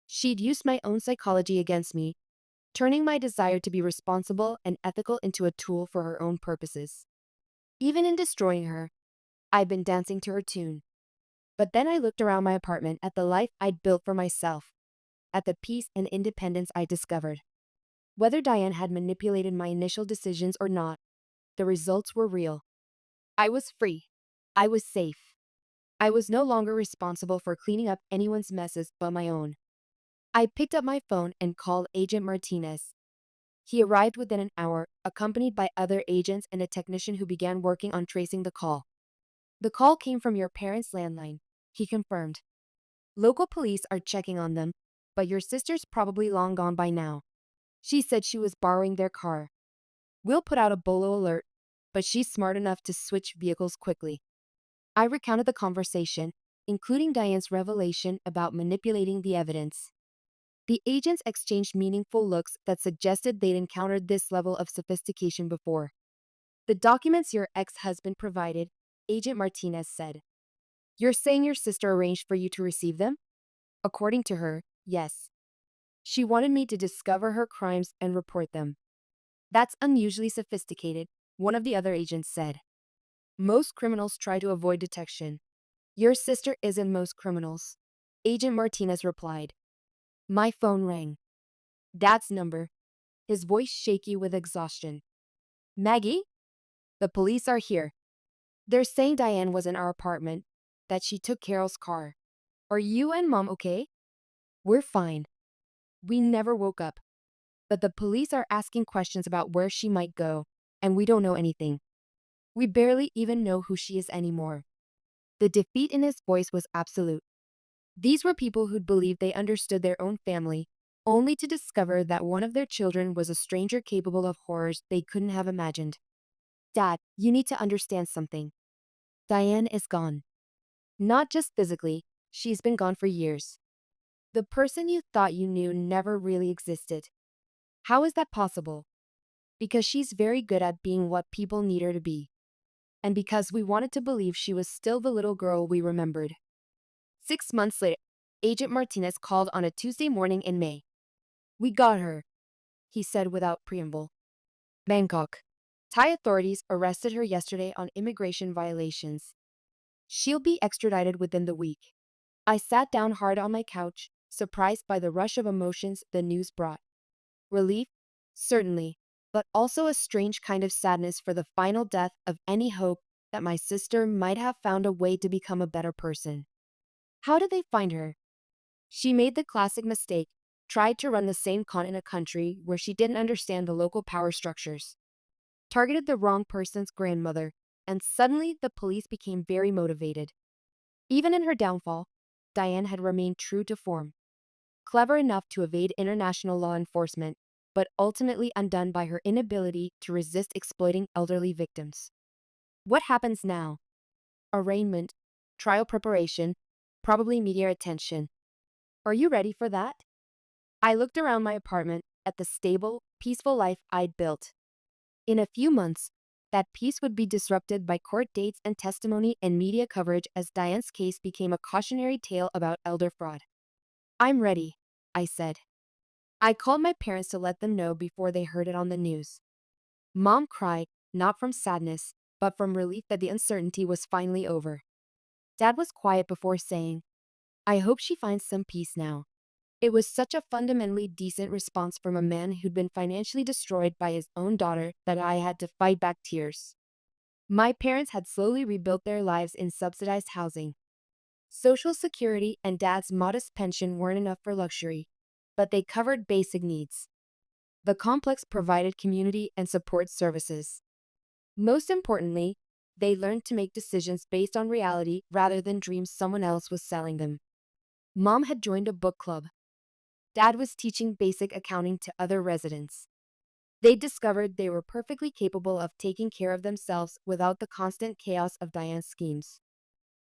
She'd used my own psychology against me, turning my desire to be responsible and ethical into a tool for her own purposes. Even in destroying her, I'd been dancing to her tune. But then I looked around my apartment at the life I'd built for myself, at the peace and independence I discovered. Whether Diane had manipulated my initial decisions or not, the results were real. I was free. I was safe. I was no longer responsible for cleaning up anyone's messes but my own. I picked up my phone and called Agent Martinez. He arrived within an hour, accompanied by other agents and a technician who began working on tracing the call. "The call came from your parents' landline," he confirmed. "Local police are checking on them, but your sister's probably long gone by now. She said she was borrowing their car. We'll put out a bolo alert, but she's smart enough to switch vehicles quickly." I recounted the conversation, including Diane's revelation about manipulating the evidence. The agents exchanged meaningful looks that suggested they'd encountered this level of sophistication before. "The documents your ex-husband provided," Agent Martinez said. "You're saying your sister arranged for you to receive them?" "According to her, yes. She wanted me to discover her crimes and report them." "That's unusually sophisticated," one of the other agents said. "Most criminals try to avoid detection. Your sister isn't most criminals," Agent Martinez replied. My phone rang. Dad's number, his voice shaky with exhaustion. "Maggie? The police are here. They're saying Diane was in our apartment, that she took Carol's car. Are you and Mom okay?" "We're fine. We never woke up. But the police are asking questions about where she might go, and we don't know anything. We barely even know who she is anymore." The defeat in his voice was absolute. These were people who'd believed they understood their own family, only to discover that one of their children was a stranger capable of horrors they couldn't have imagined. "Dad, you need to understand something. Diane is gone. Not just physically, she's been gone for years. The person you thought you knew never really existed. How is that possible? Because she's very good at being what people need her to be. And because we wanted to believe she was still the little girl we remembered." 6 months later, Agent Martinez called on a Tuesday morning in May. "We got her," he said without preamble. "Bangkok. Thai authorities arrested her yesterday on immigration violations. She'll be extradited within the week." I sat down hard on my couch, surprised by the rush of emotions the news brought. Relief? Certainly, but also a strange kind of sadness for the final death of any hope that my sister might have found a way to become a better person. "How did they find her?" She made the classic mistake, tried to run the same con in a country where she didn't understand the local power structures, targeted the wrong person's grandmother, and suddenly the police became very motivated. Even in her downfall, Diane had remained true to form, clever enough to evade international law enforcement, but ultimately undone by her inability to resist exploiting elderly victims. What happens now? Arraignment, trial preparation, probably media attention. Are you ready for that? I looked around my apartment at the stable, peaceful life I'd built. In a few months, that peace would be disrupted by court dates and testimony and media coverage as Diane's case became a cautionary tale about elder fraud. I'm ready, I said. I called my parents to let them know before they heard it on the news. Mom cried, not from sadness, but from relief that the uncertainty was finally over. Dad was quiet before saying, I hope she finds some peace now. It was such a fundamentally decent response from a man who'd been financially destroyed by his own daughter that I had to fight back tears. My parents had slowly rebuilt their lives in subsidized housing. Social Security and Dad's modest pension weren't enough for luxury, but they covered basic needs. The complex provided community and support services. Most importantly, they learned to make decisions based on reality rather than dreams someone else was selling them. Mom had joined a book club. Dad was teaching basic accounting to other residents. They discovered they were perfectly capable of taking care of themselves without the constant chaos of Diane's schemes.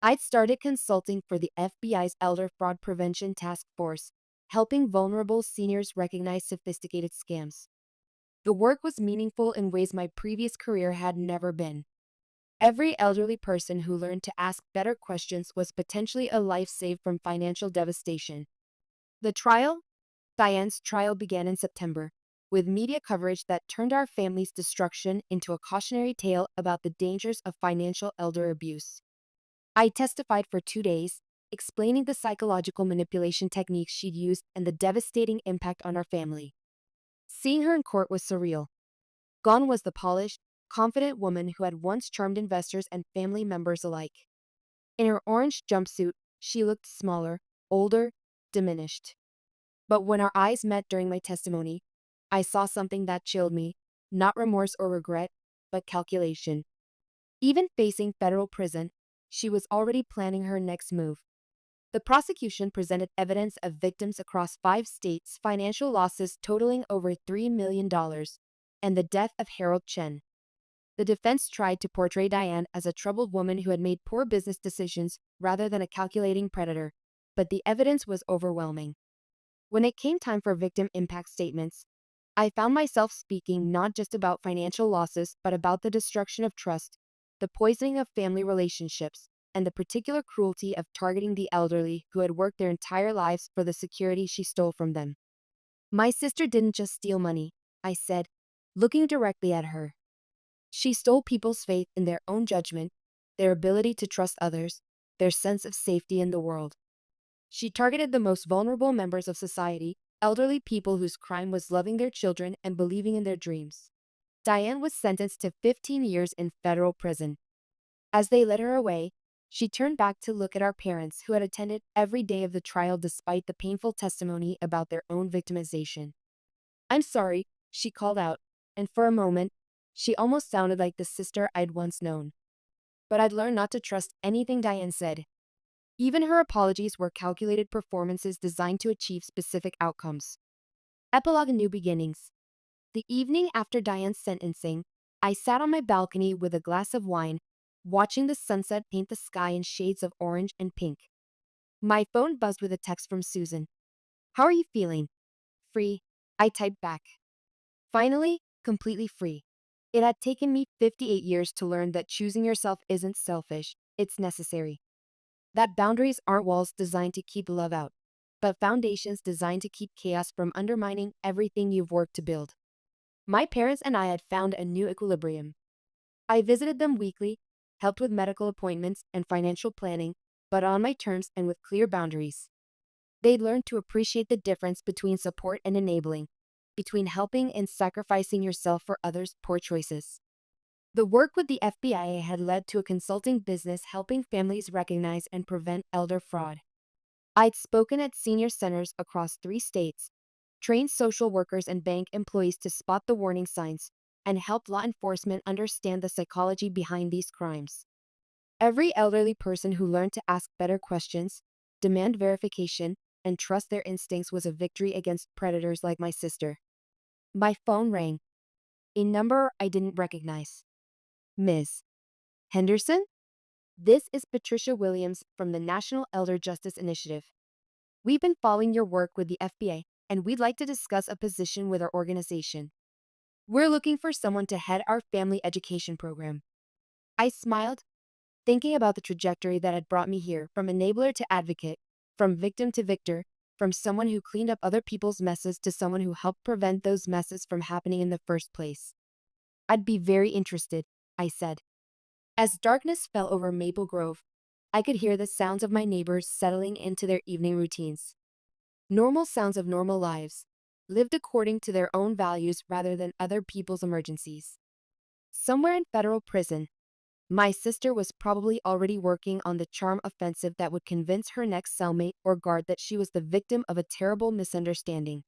I'd started consulting for the FBI's Elder Fraud Prevention Task Force, helping vulnerable seniors recognize sophisticated scams. The work was meaningful in ways my previous career had never been. Every elderly person who learned to ask better questions was potentially a life saved from financial devastation. The trial? Diane's trial began in September, with media coverage that turned our family's destruction into a cautionary tale about the dangers of financial elder abuse. I testified for 2 days, explaining the psychological manipulation techniques she'd used and the devastating impact on our family. Seeing her in court was surreal. Gone was the polished, confident woman who had once charmed investors and family members alike. In her orange jumpsuit, she looked smaller, older, diminished. But when our eyes met during my testimony, I saw something that chilled me, not remorse or regret, but calculation. Even facing federal prison, she was already planning her next move. The prosecution presented evidence of victims across 5 states, financial losses totaling over $3 million, and the death of Harold Chen. The defense tried to portray Diane as a troubled woman who had made poor business decisions rather than a calculating predator, but the evidence was overwhelming. When it came time for victim impact statements, I found myself speaking not just about financial losses, but about the destruction of trust, the poisoning of family relationships, and the particular cruelty of targeting the elderly who had worked their entire lives for the security she stole from them. My sister didn't just steal money, I said, looking directly at her. She stole people's faith in their own judgment, their ability to trust others, their sense of safety in the world. She targeted the most vulnerable members of society, elderly people whose crime was loving their children and believing in their dreams. Diane was sentenced to 15 years in federal prison. As they led her away, she turned back to look at our parents who had attended every day of the trial despite the painful testimony about their own victimization. I'm sorry, she called out, and for a moment, she almost sounded like the sister I'd once known. But I'd learned not to trust anything Diane said. Even her apologies were calculated performances designed to achieve specific outcomes. Epilogue and New Beginnings. The evening after Diane's sentencing, I sat on my balcony with a glass of wine, watching the sunset paint the sky in shades of orange and pink. My phone buzzed with a text from Susan. How are you feeling? Free, I typed back. Finally, completely free. It had taken me 58 years to learn that choosing yourself isn't selfish, it's necessary. That boundaries aren't walls designed to keep love out, but foundations designed to keep chaos from undermining everything you've worked to build. My parents and I had found a new equilibrium. I visited them weekly, helped with medical appointments and financial planning, but on my terms and with clear boundaries. They'd learned to appreciate the difference between support and enabling, between helping and sacrificing yourself for others' poor choices. The work with the FBI had led to a consulting business helping families recognize and prevent elder fraud. I'd spoken at senior centers across 3 states, trained social workers and bank employees to spot the warning signs, and helped law enforcement understand the psychology behind these crimes. Every elderly person who learned to ask better questions, demand verification, and trust their instincts was a victory against predators like my sister. My phone rang. A number I didn't recognize. Ms. Henderson? This is Patricia Williams from the National Elder Justice Initiative. We've been following your work with the FBI, and we'd like to discuss a position with our organization. We're looking for someone to head our family education program. I smiled, thinking about the trajectory that had brought me here, from enabler to advocate, from victim to victor, from someone who cleaned up other people's messes to someone who helped prevent those messes from happening in the first place. I'd be very interested, I said. As darkness fell over Maple Grove, I could hear the sounds of my neighbors settling into their evening routines. Normal sounds of normal lives, lived according to their own values rather than other people's emergencies. Somewhere in federal prison, my sister was probably already working on the charm offensive that would convince her next cellmate or guard that she was the victim of a terrible misunderstanding.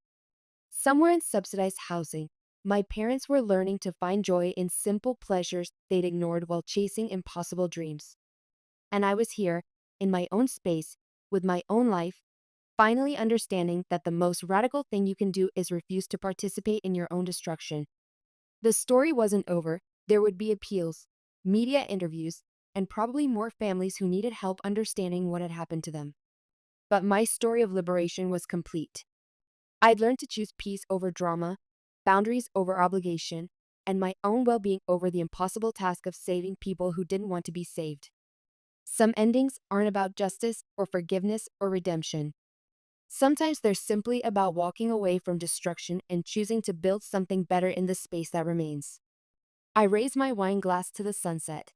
Somewhere in subsidized housing, my parents were learning to find joy in simple pleasures they'd ignored while chasing impossible dreams. And I was here, in my own space, with my own life, finally understanding that the most radical thing you can do is refuse to participate in your own destruction. The story wasn't over. There would be appeals, media interviews, and probably more families who needed help understanding what had happened to them. But my story of liberation was complete. I'd learned to choose peace over drama, boundaries over obligation, and my own well-being over the impossible task of saving people who didn't want to be saved. Some endings aren't about justice or forgiveness or redemption. Sometimes they're simply about walking away from destruction and choosing to build something better in the space that remains. I raised my wine glass to the sunset.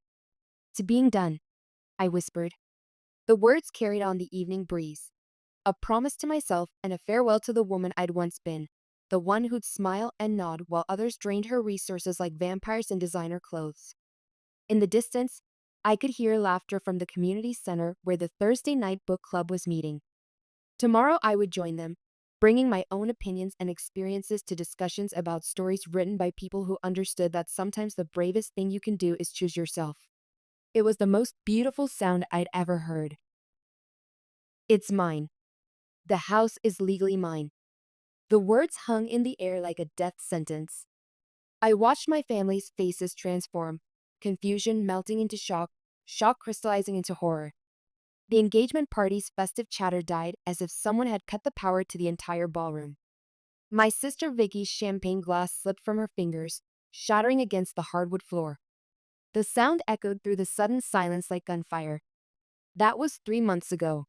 To being done, I whispered. The words carried on the evening breeze. A promise to myself and a farewell to the woman I'd once been, the one who'd smile and nod while others drained her resources like vampires in designer clothes. In the distance, I could hear laughter from the community center where the Thursday night book club was meeting. Tomorrow I would join them, bringing my own opinions and experiences to discussions about stories written by people who understood that sometimes the bravest thing you can do is choose yourself. It was the most beautiful sound I'd ever heard. It's mine. The house is legally mine. The words hung in the air like a death sentence. I watched my family's faces transform, confusion melting into shock, shock crystallizing into horror. The engagement party's festive chatter died as if someone had cut the power to the entire ballroom. My sister Vicky's champagne glass slipped from her fingers, shattering against the hardwood floor. The sound echoed through the sudden silence like gunfire. That was 3 months ago.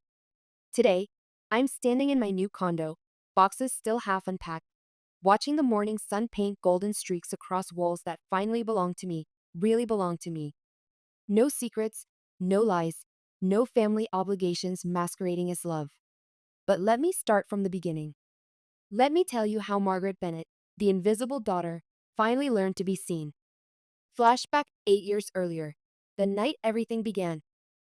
Today, I'm standing in my new condo, boxes still half unpacked, watching the morning sun paint golden streaks across walls that finally belong to me, really belong to me. No secrets, no lies, no family obligations masquerading as love. But let me start from the beginning. Let me tell you how Margaret Bennett, the invisible daughter, finally learned to be seen. Flashback 8 years earlier, the night everything began.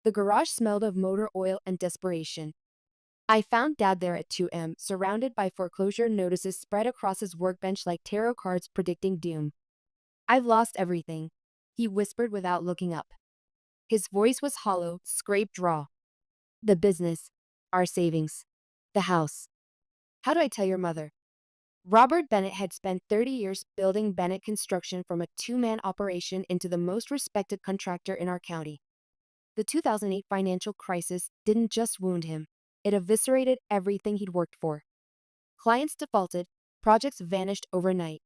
The garage smelled of motor oil and desperation. I found Dad there at 2 a.m., surrounded by foreclosure notices spread across his workbench like tarot cards predicting doom. I've lost everything, he whispered without looking up. His voice was hollow, scraped raw. The business, our savings, the house. How do I tell your mother? Robert Bennett had spent 30 years building Bennett Construction from a two-man operation into the most respected contractor in our county. The 2008 financial crisis didn't just wound him, it eviscerated everything he'd worked for. Clients defaulted, projects vanished overnight,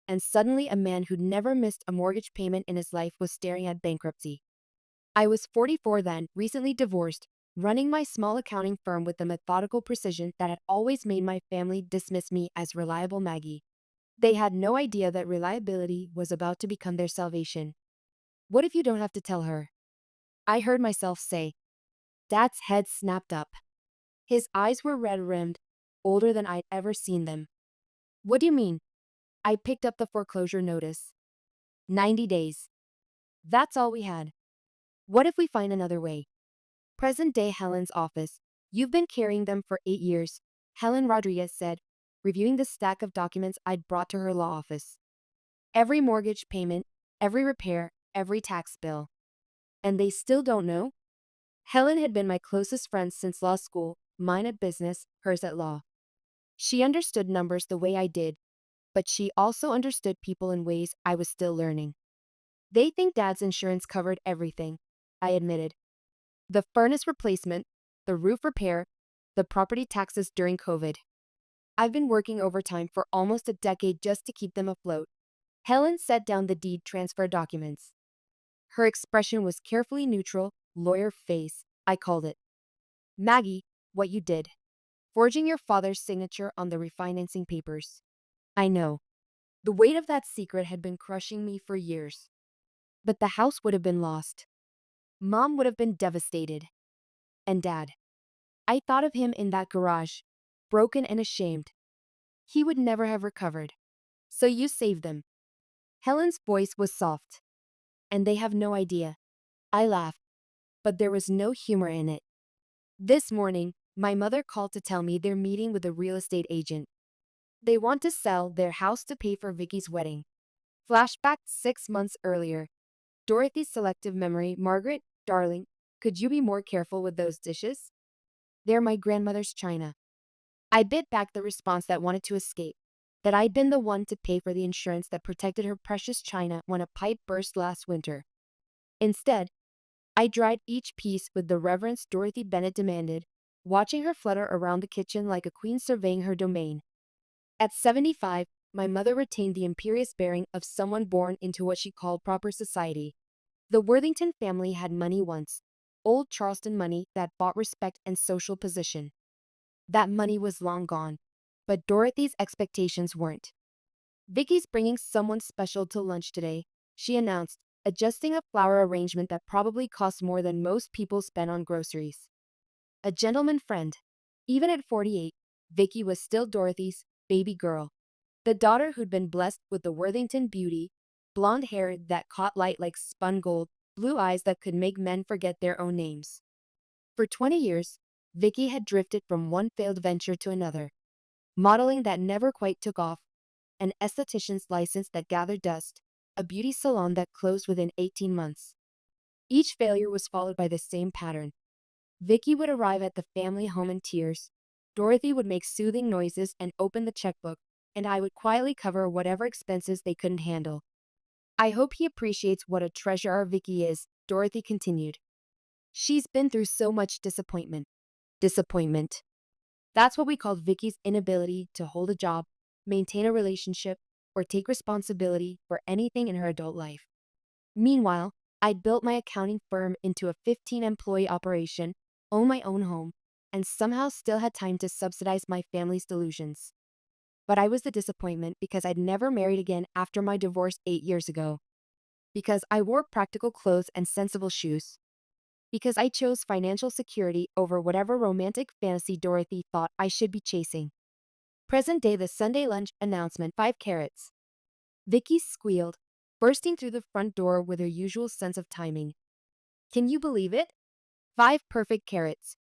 and suddenly a man who'd never missed a mortgage payment in his life was staring at bankruptcy. I was 44 then, recently divorced, running my small accounting firm with the methodical precision that had always made my family dismiss me as reliable Maggie. They had no idea that reliability was about to become their salvation. What if you don't have to tell her? I heard myself say. Dad's head snapped up. His eyes were red-rimmed, older than I'd ever seen them. What do you mean? I picked up the foreclosure notice. 90 days. That's all we had. What if we find another way? Present-day Helen's office, You've been carrying them for 8 years, Helen Rodriguez said, reviewing the stack of documents I'd brought to her law office. Every mortgage payment, every repair, every tax bill. And they still don't know? Helen had been my closest friend since law school, mine at business, hers at law. She understood numbers the way I did, but she also understood people in ways I was still learning. They think Dad's insurance covered everything, I admitted. The furnace replacement, the roof repair, the property taxes during COVID. I've been working overtime for almost a decade just to keep them afloat. Helen set down the deed transfer documents. Her expression was carefully neutral, lawyer face, I called it. Maggie, what you did. Forging your father's signature on the refinancing papers. I know. The weight of that secret had been crushing me for years. But the house would have been lost. Mom would have been devastated. And Dad. I thought of him in that garage, broken and ashamed. He would never have recovered. So you saved them. Helen's voice was soft. And they have no idea. I laughed, but there was no humor in it. This morning, my mother called to tell me they're meeting with a real estate agent. They want to sell their house to pay for Vicky's wedding. Flashback 6 months earlier. Dorothy's selective memory. Margaret, darling, could you be more careful with those dishes? They're my grandmother's china. I bit back the response that wanted to escape, that I'd been the one to pay for the insurance that protected her precious china when a pipe burst last winter. Instead, I dried each piece with the reverence Dorothy Bennett demanded, watching her flutter around the kitchen like a queen surveying her domain. At 75, my mother retained the imperious bearing of someone born into what she called proper society. The Worthington family had money once, old Charleston money that bought respect and social position. That money was long gone, but Dorothy's expectations weren't. Vicky's bringing someone special to lunch today, she announced, adjusting a flower arrangement that probably cost more than most people spend on groceries. A gentleman friend. Even at 48, Vicky was still Dorothy's baby girl. The daughter who'd been blessed with the Worthington beauty, blonde hair that caught light like spun gold, blue eyes that could make men forget their own names. For 20 years, Vicky had drifted from one failed venture to another. Modeling that never quite took off, an esthetician's license that gathered dust, a beauty salon that closed within 18 months. Each failure was followed by the same pattern. Vicky would arrive at the family home in tears. Dorothy would make soothing noises and open the checkbook, and I would quietly cover whatever expenses they couldn't handle. I hope he appreciates what a treasure our Vicky is, Dorothy continued. She's been through so much disappointment. Disappointment. That's what we called Vicky's inability to hold a job, maintain a relationship, or take responsibility for anything in her adult life. Meanwhile, I'd built my accounting firm into a 15-employee operation, owned my own home, and somehow still had time to subsidize my family's delusions. But I was the disappointment because I'd never married again after my divorce 8 years ago. Because I wore practical clothes and sensible shoes. Because I chose financial security over whatever romantic fantasy Dorothy thought I should be chasing. Present day the Sunday lunch announcement 5 carats. Vicky squealed, bursting through the front door with her usual sense of timing. Can you believe it? 5 perfect carats.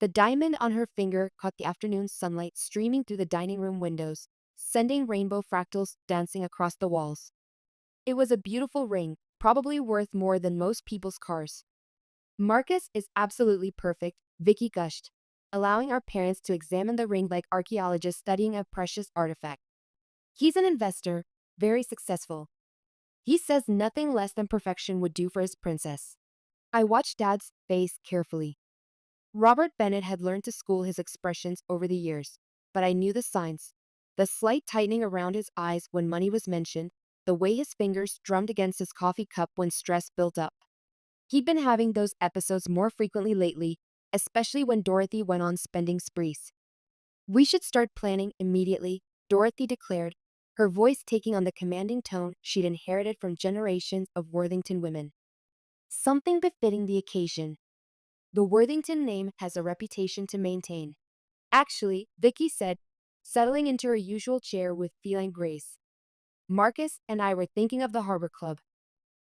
The diamond on her finger caught the afternoon sunlight streaming through the dining room windows, sending rainbow fractals dancing across the walls. It was a beautiful ring, probably worth more than most people's cars. Marcus is absolutely perfect, Vicky gushed, allowing our parents to examine the ring like archaeologists studying a precious artifact. He's an investor, very successful. He says nothing less than perfection would do for his princess. I watched Dad's face carefully. Robert Bennett had learned to school his expressions over the years, but I knew the signs. The slight tightening around his eyes when money was mentioned, the way his fingers drummed against his coffee cup when stress built up. He'd been having those episodes more frequently lately, especially when Dorothy went on spending sprees. We should start planning immediately, Dorothy declared, her voice taking on the commanding tone she'd inherited from generations of Worthington women. Something befitting the occasion. The Worthington name has a reputation to maintain. Actually, Vicky said, settling into her usual chair with feline grace. Marcus and I were thinking of the Harbor Club.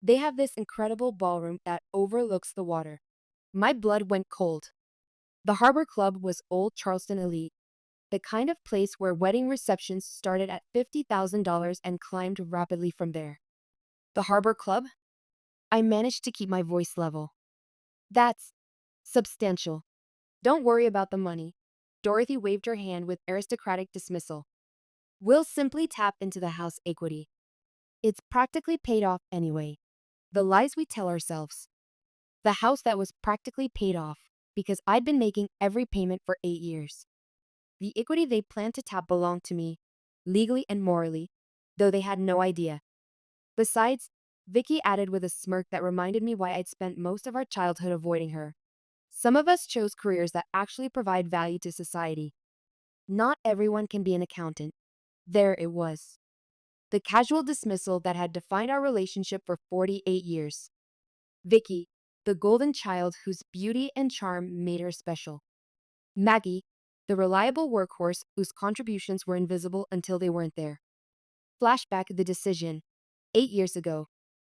They have this incredible ballroom that overlooks the water. My blood went cold. The Harbor Club was old Charleston elite, the kind of place where wedding receptions started at $50,000 and climbed rapidly from there. The Harbor Club? I managed to keep my voice level. That's substantial. Don't worry about the money. Dorothy waved her hand with aristocratic dismissal. We'll simply tap into the house equity. It's practically paid off anyway. The lies we tell ourselves. The house that was practically paid off because I'd been making every payment for 8 years. The equity they planned to tap belonged to me, legally and morally, though they had no idea. Besides, Vicky added with a smirk that reminded me why I'd spent most of our childhood avoiding her. Some of us chose careers that actually provide value to society. Not everyone can be an accountant. There it was. The casual dismissal that had defined our relationship for 48 years. Vicky, the golden child whose beauty and charm made her special. Maggie, the reliable workhorse whose contributions were invisible until they weren't there. Flashback the decision. 8 years ago.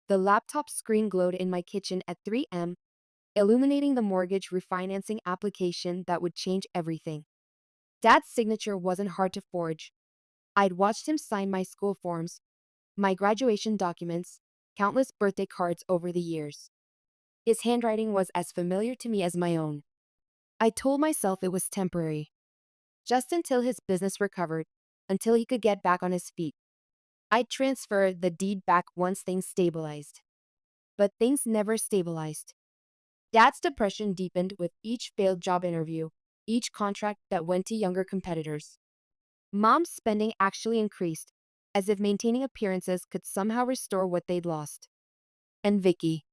The laptop screen glowed in my kitchen at 3 a.m., illuminating the mortgage refinancing application that would change everything. Dad's signature wasn't hard to forge. I'd watched him sign my school forms, my graduation documents, countless birthday cards over the years. His handwriting was as familiar to me as my own. I told myself it was temporary, just until his business recovered, until he could get back on his feet. I'd transfer the deed back once things stabilized. But things never stabilized. Dad's depression deepened with each failed job interview, each contract that went to younger competitors. Mom's spending actually increased, as if maintaining appearances could somehow restore what they'd lost. And Vicky.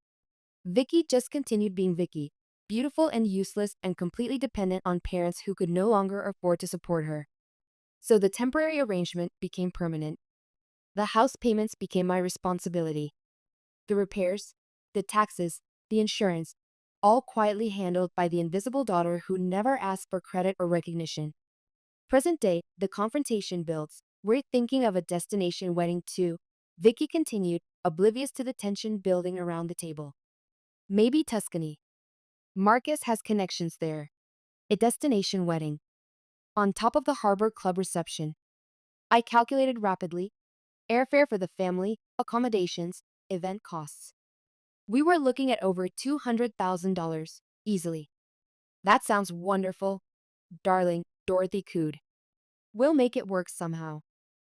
Vicky just continued being Vicky, beautiful and useless and completely dependent on parents who could no longer afford to support her. So the temporary arrangement became permanent. The house payments became my responsibility. The repairs, the taxes, the insurance, all quietly handled by the invisible daughter who never asked for credit or recognition. Present day, the confrontation builds. We're thinking of a destination wedding too, Vicky continued, oblivious to the tension building around the table. Maybe Tuscany. Marcus has connections there. A destination wedding. On top of the Harbor Club reception. I calculated rapidly. Airfare for the family, accommodations, event costs. We were looking at over $200,000, easily. That sounds wonderful, darling, Dorothy cooed. We'll make it work somehow.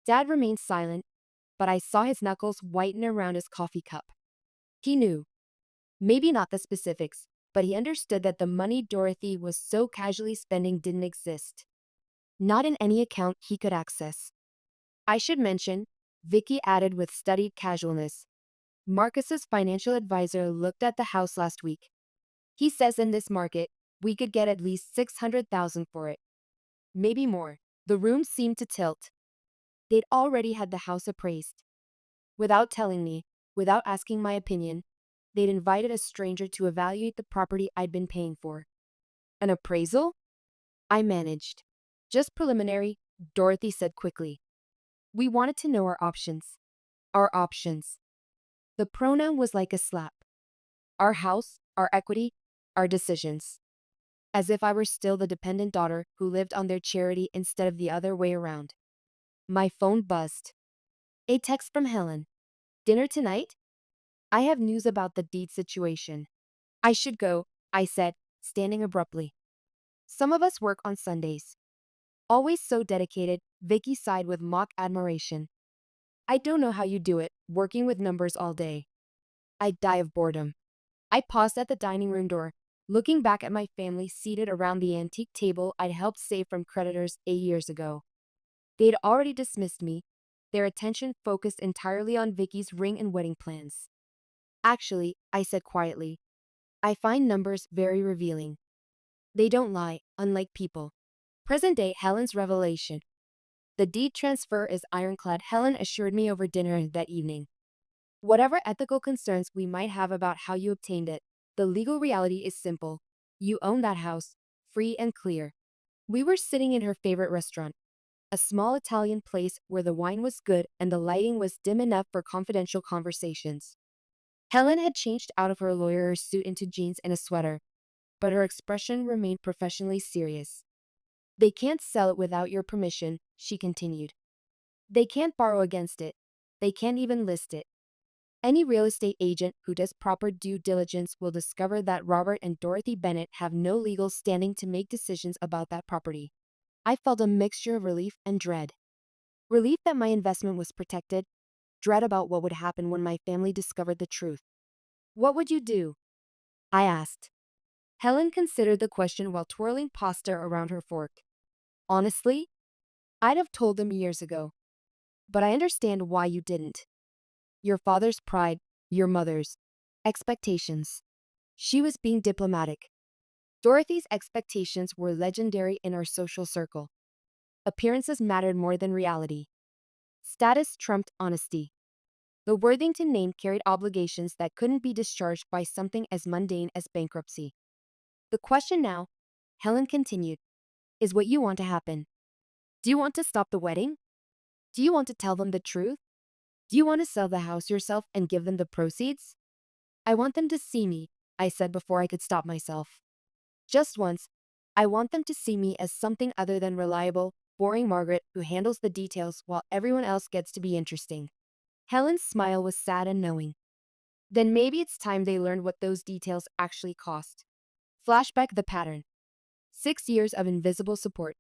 Dad remained silent, but I saw his knuckles whiten around his coffee cup. He knew. Maybe not the specifics, but he understood that the money Dorothy was so casually spending didn't exist. Not in any account he could access. I should mention, Vicky added with studied casualness. Marcus's financial advisor looked at the house last week. He says in this market, we could get at least $600,000 for it. Maybe more. The room seemed to tilt. They'd already had the house appraised. Without telling me, without asking my opinion, they'd invited a stranger to evaluate the property I'd been paying for. An appraisal? I managed. Just preliminary, Dorothy said quickly. We wanted to know our options. Our options. The pronoun was like a slap. Our house, our equity, our decisions. As if I were still the dependent daughter who lived on their charity instead of the other way around. My phone buzzed. A text from Helen. Dinner tonight? I have news about the deed situation. I should go, I said, standing abruptly. Some of us work on Sundays. Always so dedicated, Vicky sighed with mock admiration. I don't know how you do it, working with numbers all day. I'd die of boredom. I paused at the dining room door, looking back at my family seated around the antique table I'd helped save from creditors 8 years ago. They'd already dismissed me, their attention focused entirely on Vicky's ring and wedding plans. Actually, I said quietly, I find numbers very revealing. They don't lie, unlike people. Present day Helen's revelation. The deed transfer is ironclad, Helen assured me over dinner that evening. Whatever ethical concerns we might have about how you obtained it, the legal reality is simple. You own that house, free and clear. We were sitting in her favorite restaurant, a small Italian place where the wine was good and the lighting was dim enough for confidential conversations. Helen had changed out of her lawyer's suit into jeans and a sweater. but her expression remained professionally serious. They can't sell it without your permission, she continued. They can't borrow against it. They can't even list it. Any real estate agent who does proper due diligence will discover that Robert and Dorothy Bennett have no legal standing to make decisions about that property. I felt a mixture of relief and dread. Relief that my investment was protected, dread about what would happen when my family discovered the truth. What would you do? I asked. Helen considered the question while twirling pasta around her fork. Honestly, I'd have told them years ago. But I understand why you didn't. Your father's pride, your mother's expectations. She was being diplomatic. Dorothy's expectations were legendary in our social circle. Appearances mattered more than reality. Status trumped honesty. The Worthington name carried obligations that couldn't be discharged by something as mundane as bankruptcy. The question now, Helen continued, is what you want to happen. Do you want to stop the wedding? Do you want to tell them the truth? Do you want to sell the house yourself and give them the proceeds? I want them to see me, I said before I could stop myself. Just once, I want them to see me as something other than reliable, boring Margaret who handles the details while everyone else gets to be interesting. Helen's smile was sad and knowing. Then maybe it's time they learned what those details actually cost. Flashback the pattern. 6 years of invisible support.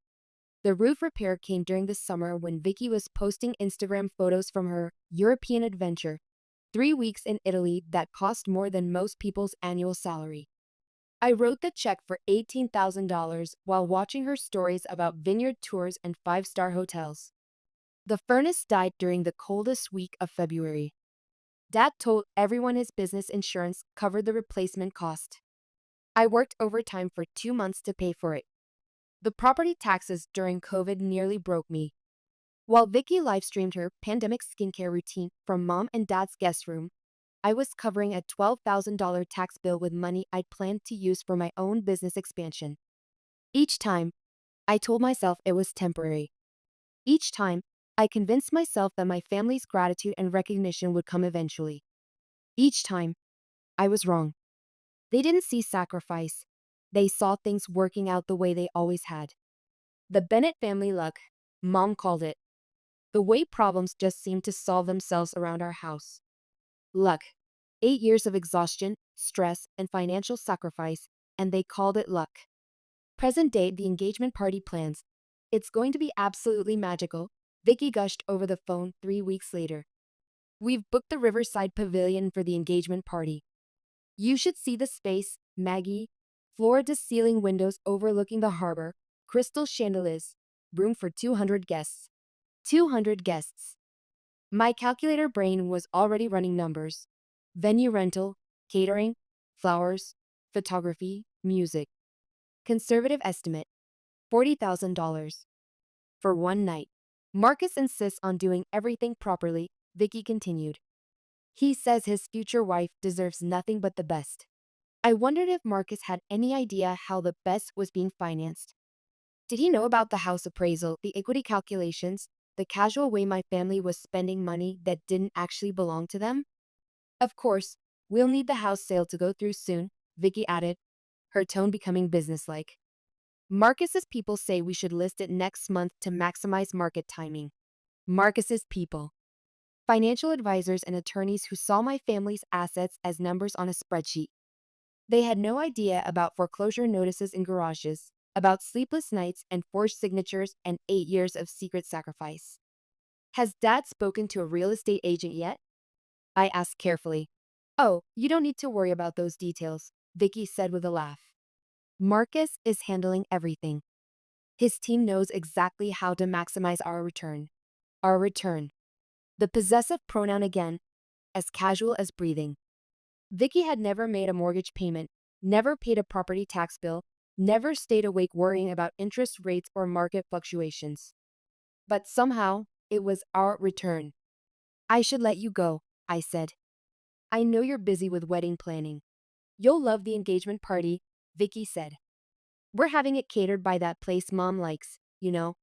The roof repair came during the summer when Vicky was posting Instagram photos from her European adventure, 3 weeks in Italy that cost more than most people's annual salary. I wrote the check for $18,000 while watching her stories about vineyard tours and 5-star hotels. The furnace died during the coldest week of February. Dad told everyone his business insurance covered the replacement cost. I worked overtime for 2 months to pay for it. The property taxes during COVID nearly broke me. While Vicky livestreamed her pandemic skincare routine from mom and dad's guest room, I was covering a $12,000 tax bill with money I'd planned to use for my own business expansion. Each time, I told myself it was temporary. Each time, I convinced myself that my family's gratitude and recognition would come eventually. Each time, I was wrong. They didn't see sacrifice. They saw things working out the way they always had. The Bennett family luck, Mom called it. The way problems just seemed to solve themselves around our house. Luck. 8 years of exhaustion, stress, and financial sacrifice, and they called it luck. Present day, the engagement party plans. It's going to be absolutely magical, Vicky gushed over the phone 3 weeks later. We've booked the Riverside Pavilion for the engagement party. You should see the space, Maggie. Floor-to-ceiling windows overlooking the harbor, crystal chandeliers, room for 200 guests. 200 guests. My calculator brain was already running numbers. Venue rental, catering, flowers, photography, music. Conservative estimate, $40,000. For one night. Marcus insists on doing everything properly, Vicky continued. He says his future wife deserves nothing but the best. I wondered if Marcus had any idea how the best was being financed. Did he know about the house appraisal, the equity calculations, the casual way my family was spending money that didn't actually belong to them? Of course, we'll need the house sale to go through soon, Vicky added, her tone becoming businesslike. Marcus's people say we should list it next month to maximize market timing. Marcus's people. Financial advisors and attorneys who saw my family's assets as numbers on a spreadsheet. They had no idea about foreclosure notices in garages, about sleepless nights and forged signatures and 8 years of secret sacrifice. Has Dad spoken to a real estate agent yet? I asked carefully. Oh, you don't need to worry about those details, Vicky said with a laugh. Marcus is handling everything. His team knows exactly how to maximize our return. Our return. The possessive pronoun again, as casual as breathing. Vicky had never made a mortgage payment, never paid a property tax bill, never stayed awake worrying about interest rates or market fluctuations. But somehow, it was our return. I should let you go, I said. I know you're busy with wedding planning. You'll love the engagement party, Vicky said. We're having it catered by that place Mom likes, you know,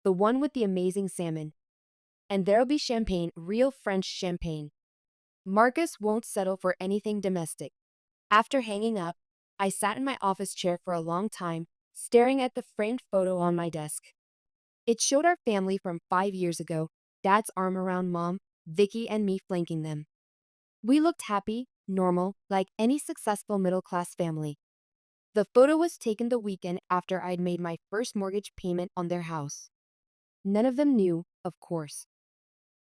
the one with the amazing salmon. And there'll be champagne, real French champagne. Marcus won't settle for anything domestic. After hanging up, I sat in my office chair for a long time, staring at the framed photo on my desk. It showed our family from 5 years ago, Dad's arm around Mom, Vicky, and me flanking them. We looked happy, normal, like any successful middle-class family. The photo was taken the weekend after I'd made my first mortgage payment on their house. None of them knew, of course.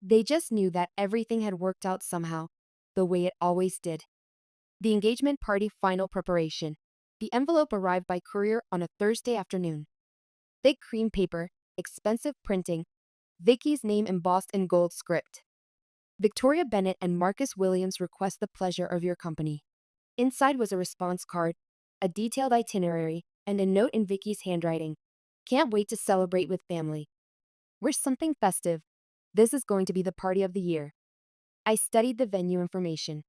They just knew that everything had worked out somehow, the way it always did. The engagement party final preparation. The envelope arrived by courier on a Thursday afternoon. Thick cream paper, expensive printing, Vicky's name embossed in gold script. Victoria Bennett and Marcus Williams request the pleasure of your company. Inside was a response card, a detailed itinerary, and a note in Vicky's handwriting. Can't wait to celebrate with family. We're something festive. This is going to be the party of the year. I studied the venue information.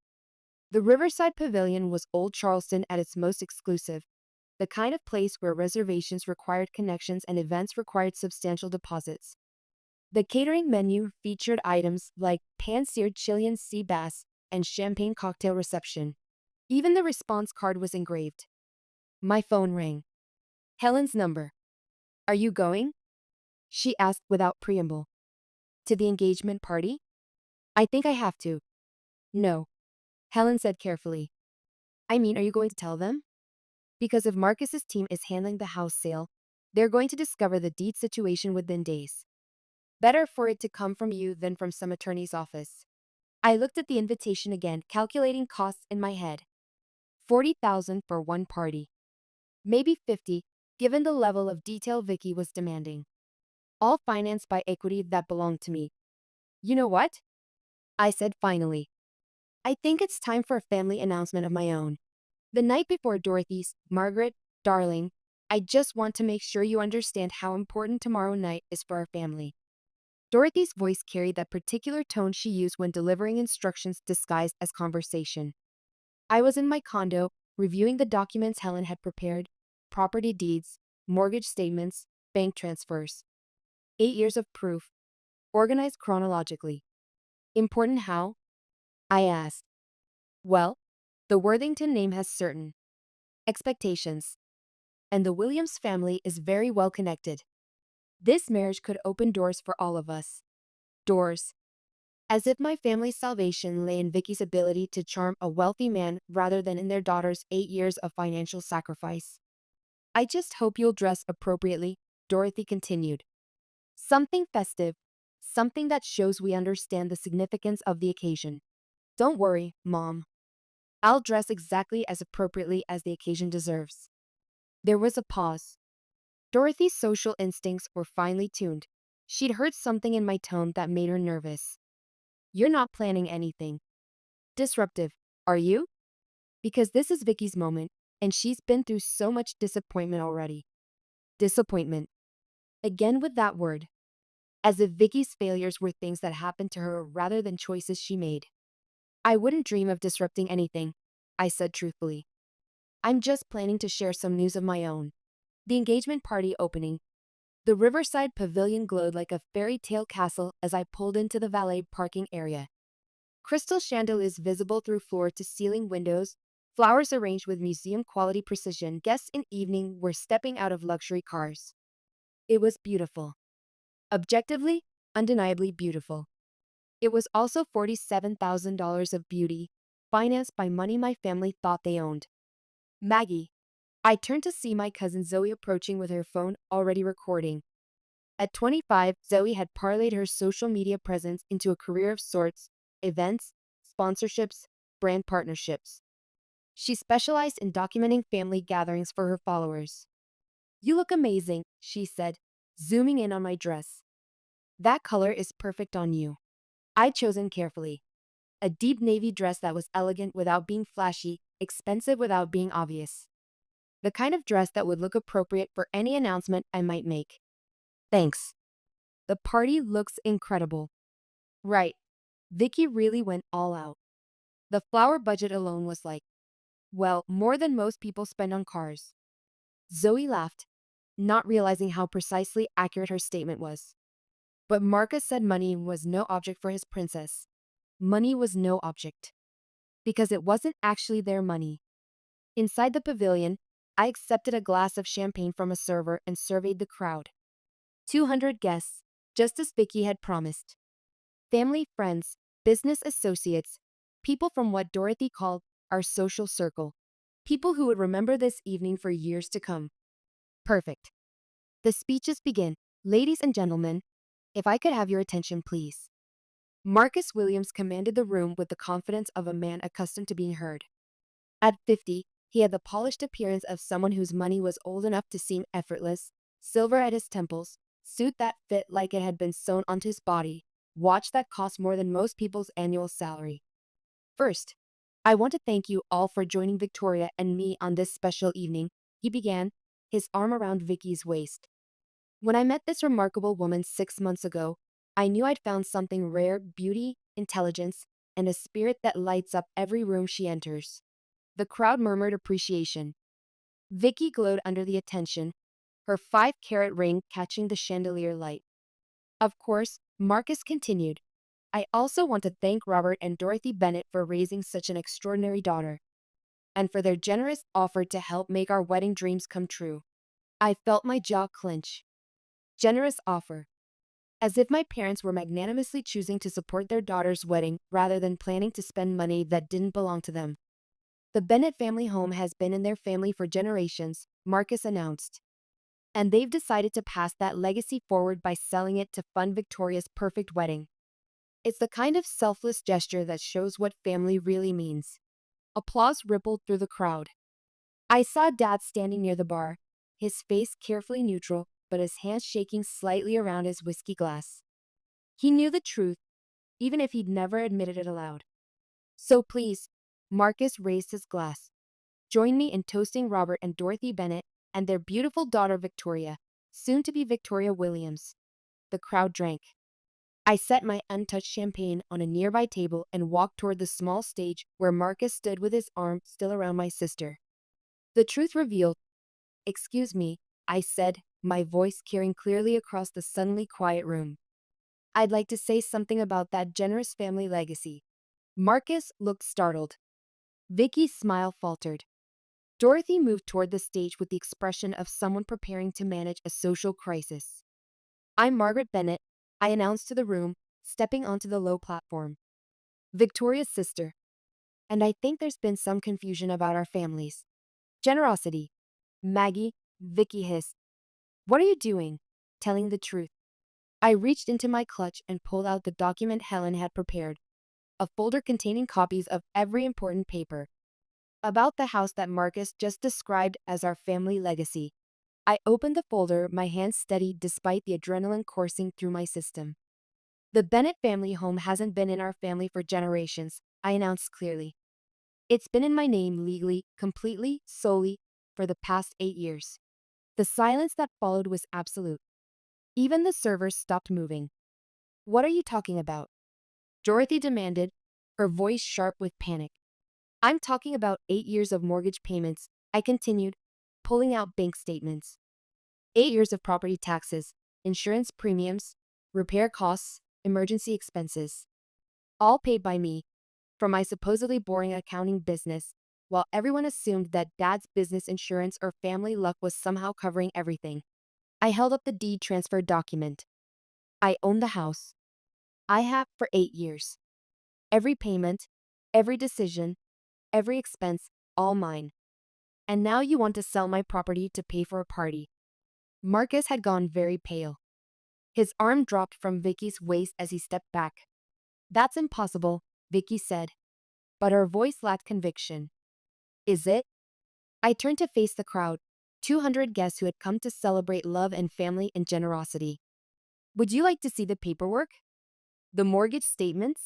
The Riverside Pavilion was Old Charleston at its most exclusive, the kind of place where reservations required connections and events required substantial deposits. The catering menu featured items like pan-seared Chilean sea bass and champagne cocktail reception. Even the response card was engraved. My phone rang. Helen's number. Are you going? She asked without preamble. To the engagement party? I think I have to. No, Helen said carefully. I mean, are you going to tell them? Because if Marcus's team is handling the house sale, they're going to discover the deed situation within days. Better for it to come from you than from some attorney's office. I looked at the invitation again, calculating costs in my head. 40,000 for one party. Maybe 50, given the level of detail Vicky was demanding. All financed by equity that belonged to me. You know what? I said finally. I think it's time for a family announcement of my own. The night before Dorothy's, Margaret, darling, I just want to make sure you understand how important tomorrow night is for our family. Dorothy's voice carried that particular tone she used when delivering instructions disguised as conversation. I was in my condo, reviewing the documents Helen had prepared, property deeds, mortgage statements, bank transfers. 8 years of proof, organized chronologically. Important how? I asked. Well, the Worthington name has certain expectations, and the Williams family is very well connected. This marriage could open doors for all of us. Doors. As if my family's salvation lay in Vicky's ability to charm a wealthy man rather than in their daughter's 8 years of financial sacrifice. I just hope you'll dress appropriately, Dorothy continued. Something festive, something that shows we understand the significance of the occasion. Don't worry, Mom. I'll dress exactly as appropriately as the occasion deserves. There was a pause. Dorothy's social instincts were finely tuned. She'd heard something in my tone that made her nervous. You're not planning anything disruptive, are you? Because this is Vicky's moment, and she's been through so much disappointment already. Disappointment. Again with that word. As if Vicky's failures were things that happened to her rather than choices she made. I wouldn't dream of disrupting anything, I said truthfully. I'm just planning to share some news of my own. The engagement party opening. The Riverside Pavilion glowed like a fairy tale castle as I pulled into the valet parking area. Crystal chandeliers visible through floor-to-ceiling windows, flowers arranged with museum-quality precision. Guests in evening were stepping out of luxury cars. It was beautiful. Objectively, undeniably beautiful. It was also $47,000 of beauty, financed by money my family thought they owned. Maggie. I turned to see my cousin Zoe approaching with her phone already recording. At 25, Zoe had parlayed her social media presence into a career of sorts, events, sponsorships, brand partnerships. She specialized in documenting family gatherings for her followers. You look amazing, she said, zooming in on my dress. That color is perfect on you. I'd chosen carefully. A deep navy dress that was elegant without being flashy, expensive without being obvious. The kind of dress that would look appropriate for any announcement I might make. Thanks. The party looks incredible. Right. Vicky really went all out. The flower budget alone was like, well, more than most people spend on cars. Zoe laughed, not realizing how precisely accurate her statement was. But Marcus said money was no object for his princess. Money was no object. Because it wasn't actually their money. Inside the pavilion, I accepted a glass of champagne from a server and surveyed the crowd. 200 guests, just as Vicky had promised. Family, friends, business associates, people from what Dorothy called our social circle. People who would remember this evening for years to come. Perfect. The speeches begin. Ladies and gentlemen, if I could have your attention, please. Marcus Williams commanded the room with the confidence of a man accustomed to being heard. At 50, he had the polished appearance of someone whose money was old enough to seem effortless, silver at his temples, suit that fit like it had been sewn onto his body, watch that cost more than most people's annual salary. First, I want to thank you all for joining Victoria and me on this special evening, he began, his arm around Vicky's waist. When I met this remarkable woman 6 months ago, I knew I'd found something rare: beauty, intelligence, and a spirit that lights up every room she enters. The crowd murmured appreciation. Vicky glowed under the attention, her 5-carat ring catching the chandelier light. Of course, Marcus continued. I also want to thank Robert and Dorothy Bennett for raising such an extraordinary daughter, and for their generous offer to help make our wedding dreams come true. I felt my jaw clench. Generous offer. As if my parents were magnanimously choosing to support their daughter's wedding rather than planning to spend money that didn't belong to them. The Bennett family home has been in their family for generations, Marcus announced. And they've decided to pass that legacy forward by selling it to fund Victoria's perfect wedding. It's the kind of selfless gesture that shows what family really means. Applause rippled through the crowd. I saw Dad standing near the bar, his face carefully neutral, but his hands shaking slightly around his whiskey glass. He knew the truth, even if he'd never admitted it aloud. So please, Marcus raised his glass. Join me in toasting Robert and Dorothy Bennett and their beautiful daughter Victoria, soon to be Victoria Williams. The crowd drank. I set my untouched champagne on a nearby table and walked toward the small stage where Marcus stood with his arm still around my sister. The truth revealed. Excuse me, I said, my voice carrying clearly across the suddenly quiet room. I'd like to say something about that generous family legacy. Marcus looked startled. Vicky's smile faltered. Dorothy moved toward the stage with the expression of someone preparing to manage a social crisis. I'm Margaret Bennett, I announced to the room, stepping onto the low platform. Victoria's sister. And I think there's been some confusion about our families. Generosity. Maggie, Vicky hissed. What are you doing? Telling the truth. I reached into my clutch and pulled out the document Helen had prepared. A folder containing copies of every important paper about the house that Marcus just described as our family legacy. I opened the folder, my hands steady despite the adrenaline coursing through my system. The Bennett family home hasn't been in our family for generations, I announced clearly. It's been in my name legally, completely, solely, for the past 8 years. The silence that followed was absolute. Even the servers stopped moving. What are you talking about? Dorothy demanded, her voice sharp with panic. I'm talking about 8 years of mortgage payments, I continued, pulling out bank statements. 8 years of property taxes, insurance premiums, repair costs, emergency expenses. All paid by me, for my supposedly boring accounting business, while everyone assumed that Dad's business insurance or family luck was somehow covering everything. I held up the deed transfer document. I own the house. I have for 8 years. Every payment, every decision, every expense, all mine. And now you want to sell my property to pay for a party. Marcus had gone very pale. His arm dropped from Vicky's waist as he stepped back. That's impossible, Vicky said. But her voice lacked conviction. Is it? I turned to face the crowd, 200 guests who had come to celebrate love and family and generosity. Would you like to see the paperwork? The mortgage statements?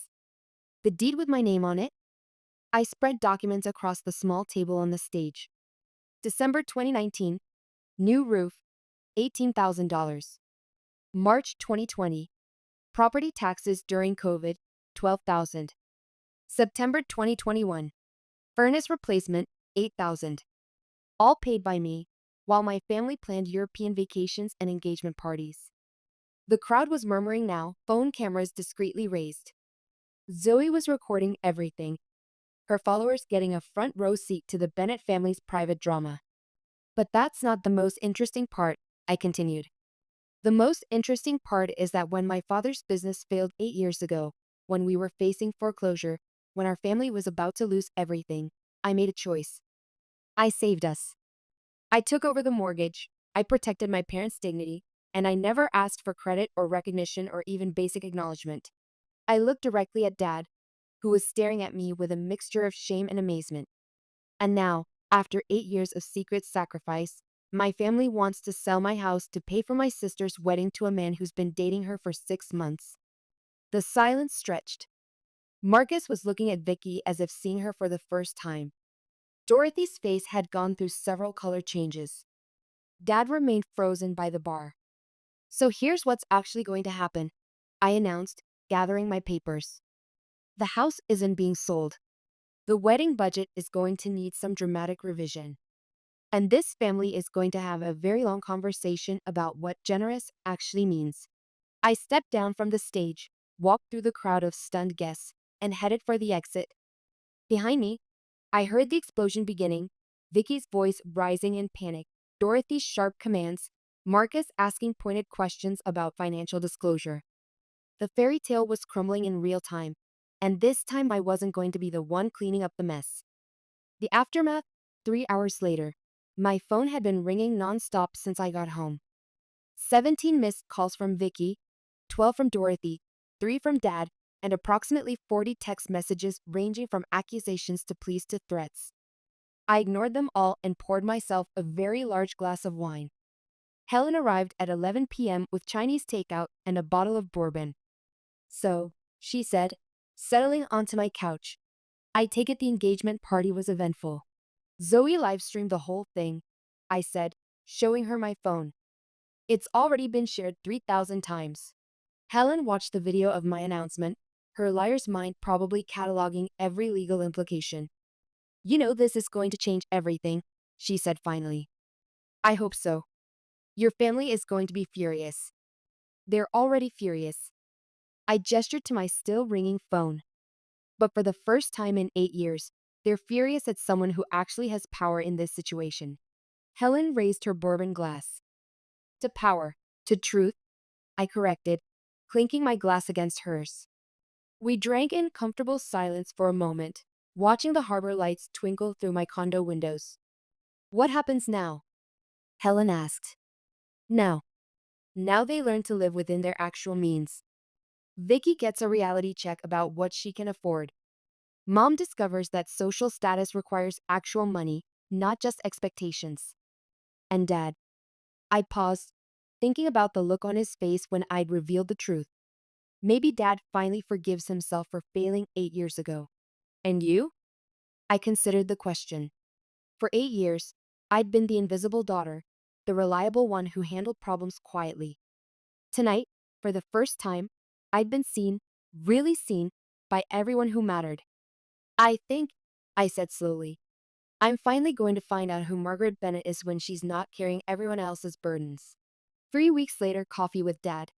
The deed with my name on it? I spread documents across the small table on the stage. December 2019, new roof, $18,000. March 2020, property taxes during COVID, $12,000. September 2021, furnace replacement, $8,000. All paid by me, while my family planned European vacations and engagement parties. The crowd was murmuring now, phone cameras discreetly raised. Zoe was recording everything, her followers getting a front row seat to the Bennett family's private drama. But that's not the most interesting part, I continued. The most interesting part is that when my father's business failed 8 years ago, when we were facing foreclosure, when our family was about to lose everything, I made a choice. I saved us. I took over the mortgage, I protected my parents' dignity, and I never asked for credit or recognition or even basic acknowledgement. I looked directly at Dad, who was staring at me with a mixture of shame and amazement. And now, after 8 years of secret sacrifice, my family wants to sell my house to pay for my sister's wedding to a man who's been dating her for 6 months. The silence stretched. Marcus was looking at Vicky as if seeing her for the first time. Dorothy's face had gone through several color changes. Dad remained frozen by the bar. So here's what's actually going to happen, I announced, gathering my papers. The house isn't being sold. The wedding budget is going to need some dramatic revision. And this family is going to have a very long conversation about what generous actually means. I stepped down from the stage, walked through the crowd of stunned guests, and headed for the exit. Behind me, I heard the explosion beginning, Vicky's voice rising in panic, Dorothy's sharp commands, Marcus asking pointed questions about financial disclosure. The fairy tale was crumbling in real time, and this time I wasn't going to be the one cleaning up the mess. The aftermath, 3 hours later, my phone had been ringing nonstop since I got home. 17 missed calls from Vicky, 12 from Dorothy, 3 from Dad, and approximately 40 text messages ranging from accusations to pleas to threats. I ignored them all and poured myself a very large glass of wine. Helen arrived at 11 p.m. with Chinese takeout and a bottle of bourbon. So, she said, settling onto my couch, I take it the engagement party was eventful. Zoe livestreamed the whole thing, I said, showing her my phone. It's already been shared 3,000 times. Helen watched the video of my announcement, her liar's mind probably cataloging every legal implication. You know this is going to change everything, she said finally. I hope so. Your family is going to be furious. They're already furious. I gestured to my still ringing phone. But for the first time in 8 years, they're furious at someone who actually has power in this situation. Helen raised her bourbon glass. To power, to truth, I corrected, clinking my glass against hers. We drank in comfortable silence for a moment, watching the harbor lights twinkle through my condo windows. What happens now? Helen asked. Now. Now they learn to live within their actual means. Vicky gets a reality check about what she can afford. Mom discovers that social status requires actual money, not just expectations. And Dad. I paused, thinking about the look on his face when I'd revealed the truth. Maybe Dad finally forgives himself for failing 8 years ago. And you? I considered the question. For 8 years, I'd been the invisible daughter, the reliable one who handled problems quietly. Tonight, for the first time, I'd been seen, really seen, by everyone who mattered. I think, I said slowly, I'm finally going to find out who Margaret Bennett is when she's not carrying everyone else's burdens. 3 weeks later, coffee with Dad.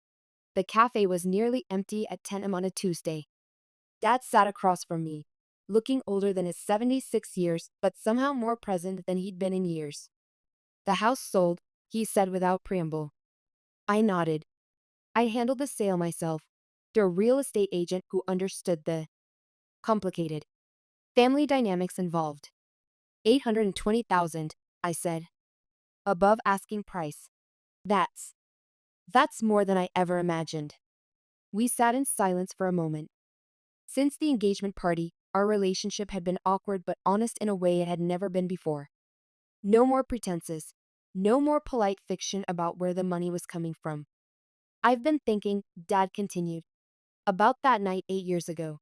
The cafe was nearly empty at 10 a.m. on a Tuesday. Dad sat across from me, looking older than his 76 years, but somehow more present than he'd been in years. The house sold, he said without preamble. I nodded. I handled the sale myself, through a real estate agent who understood the complicated family dynamics involved. 820,000, I said. Above asking price. That's more than I ever imagined. We sat in silence for a moment. Since the engagement party, our relationship had been awkward but honest in a way it had never been before. No more pretenses. No more polite fiction about where the money was coming from. I've been thinking, Dad continued, about that night 8 years ago.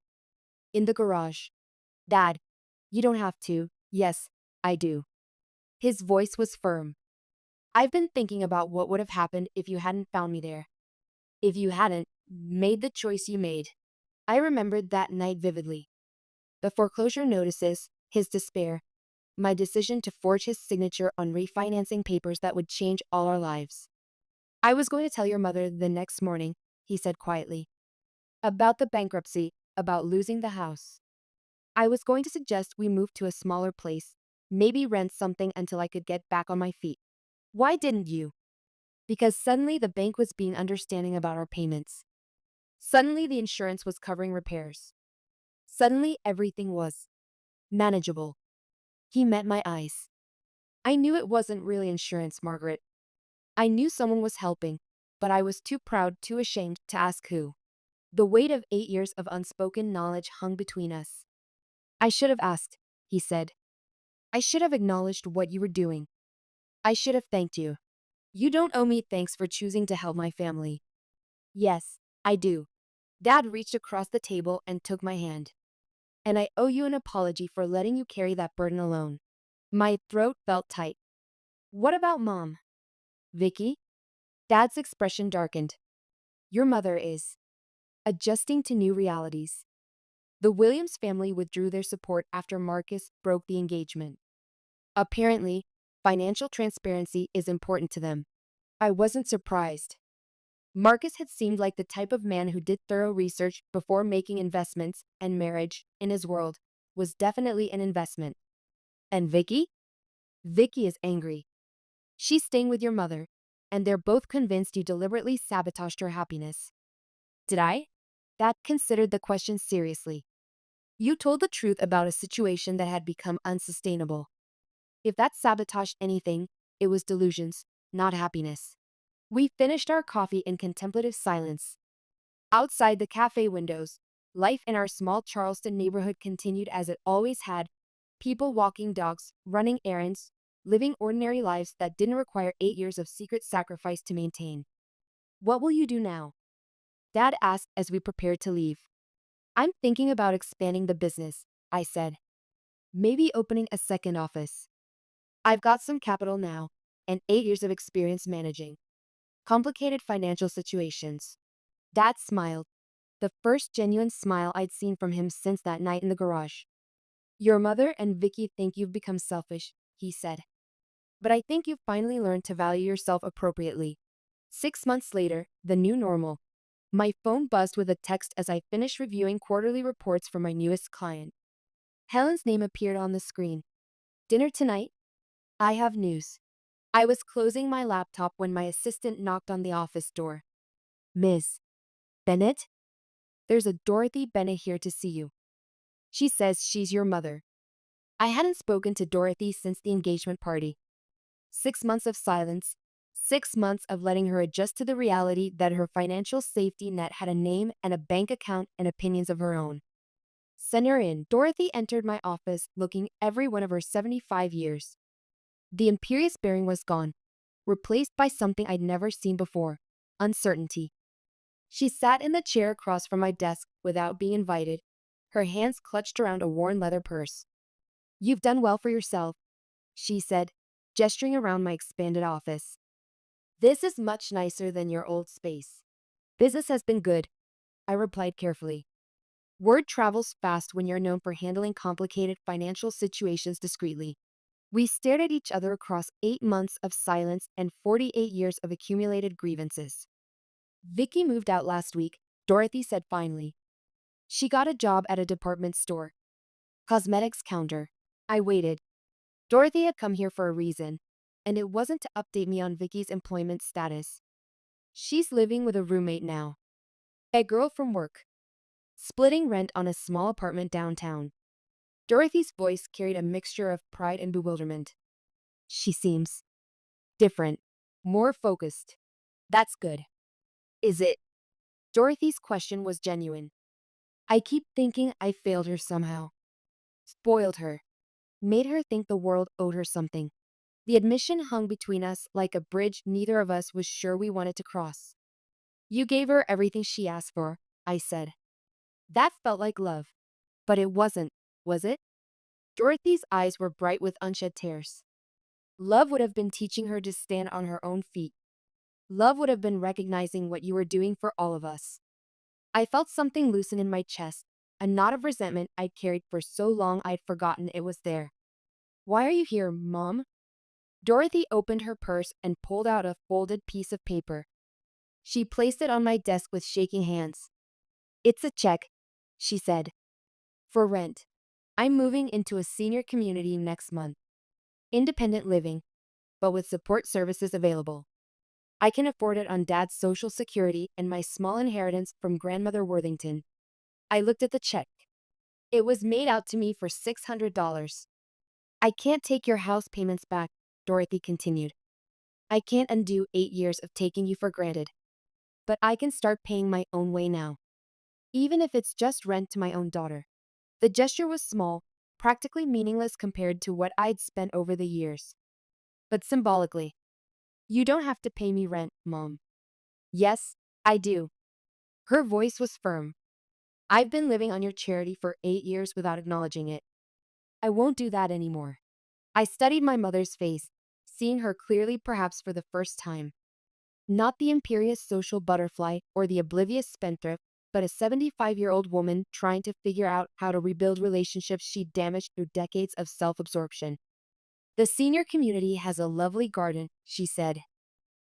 In the garage. Dad, you don't have to. Yes, I do. His voice was firm. I've been thinking about what would have happened if you hadn't found me there. If you hadn't made the choice you made. I remembered that night vividly. The foreclosure notices, his despair, my decision to forge his signature on refinancing papers that would change all our lives. I was going to tell your mother the next morning, he said quietly. About the bankruptcy, about losing the house. I was going to suggest we move to a smaller place, maybe rent something until I could get back on my feet. Why didn't you? Because suddenly the bank was being understanding about our payments. Suddenly the insurance was covering repairs. Suddenly everything was manageable. He met my eyes. I knew it wasn't really insurance, Margaret. I knew someone was helping, but I was too proud, too ashamed to ask who. The weight of 8 years of unspoken knowledge hung between us. I should have asked, he said. I should have acknowledged what you were doing. I should have thanked you. You don't owe me thanks for choosing to help my family. Yes, I do. Dad reached across the table and took my hand. And I owe you an apology for letting you carry that burden alone. My throat felt tight. What about Mom? Vicky? Dad's expression darkened. Your mother is adjusting to new realities. The Williams family withdrew their support after Marcus broke the engagement. Apparently, financial transparency is important to them. I wasn't surprised. Marcus had seemed like the type of man who did thorough research before making investments, and marriage, in his world, was definitely an investment. And Vicky? Vicky is angry. She's staying with your mother, and they're both convinced you deliberately sabotaged her happiness. Did I? Dad considered the question seriously. You told the truth about a situation that had become unsustainable. If that sabotaged anything, it was delusions, not happiness. We finished our coffee in contemplative silence. Outside the cafe windows, life in our small Charleston neighborhood continued as it always had, people walking dogs, running errands, living ordinary lives that didn't require 8 years of secret sacrifice to maintain. What will you do now? Dad asked as we prepared to leave. I'm thinking about expanding the business, I said. Maybe opening a second office. I've got some capital now, and 8 years of experience managing complicated financial situations. Dad smiled, the first genuine smile I'd seen from him since that night in the garage. Your mother and Vicky think you've become selfish, he said. But I think you've finally learned to value yourself appropriately. 6 months later, the new normal. My phone buzzed with a text as I finished reviewing quarterly reports for my newest client. Helen's name appeared on the screen. Dinner tonight? I have news. I was closing my laptop when my assistant knocked on the office door. Ms. Bennett? There's a Dorothy Bennett here to see you. She says she's your mother. I hadn't spoken to Dorothy since the engagement party. 6 months of silence, 6 months of letting her adjust to the reality that her financial safety net had a name and a bank account and opinions of her own. Send her in. Dorothy entered my office looking every one of her 75 years. The imperious bearing was gone, replaced by something I'd never seen before, uncertainty. She sat in the chair across from my desk without being invited, her hands clutched around a worn leather purse. You've done well for yourself, she said, gesturing around my expanded office. This is much nicer than your old space. Business has been good, I replied carefully. Word travels fast when you're known for handling complicated financial situations discreetly. We stared at each other across 8 months of silence and 48 years of accumulated grievances. Vicky moved out last week, Dorothy said finally. She got a job at a department store. Cosmetics counter. I waited. Dorothy had come here for a reason, and it wasn't to update me on Vicky's employment status. She's living with a roommate now. A girl from work. Splitting rent on a small apartment downtown. Dorothy's voice carried a mixture of pride and bewilderment. She seems different, more focused. That's good. Is it? Dorothy's question was genuine. I keep thinking I failed her somehow. Spoiled her. Made her think the world owed her something. The admission hung between us like a bridge neither of us was sure we wanted to cross. You gave her everything she asked for, I said. That felt like love. But it wasn't, was it? Dorothy's eyes were bright with unshed tears. Love would have been teaching her to stand on her own feet. Love would have been recognizing what you were doing for all of us. I felt something loosen in my chest, a knot of resentment I'd carried for so long I'd forgotten it was there. Why are you here, Mom? Dorothy opened her purse and pulled out a folded piece of paper. She placed it on my desk with shaking hands. It's a check, she said. For rent. I'm moving into a senior community next month. Independent living, but with support services available. I can afford it on Dad's Social Security and my small inheritance from Grandmother Worthington. I looked at the check. It was made out to me for $600. I can't take your house payments back, Dorothy continued. I can't undo 8 years of taking you for granted. But I can start paying my own way now, even if it's just rent to my own daughter. The gesture was small, practically meaningless compared to what I'd spent over the years. But symbolically, you don't have to pay me rent, Mom. Yes, I do. Her voice was firm. I've been living on your charity for 8 years without acknowledging it. I won't do that anymore. I studied my mother's face, seeing her clearly perhaps for the first time. Not the imperious social butterfly or the oblivious spendthrift, but a 75-year-old woman trying to figure out how to rebuild relationships she'd damaged through decades of self-absorption. The senior community has a lovely garden, she said,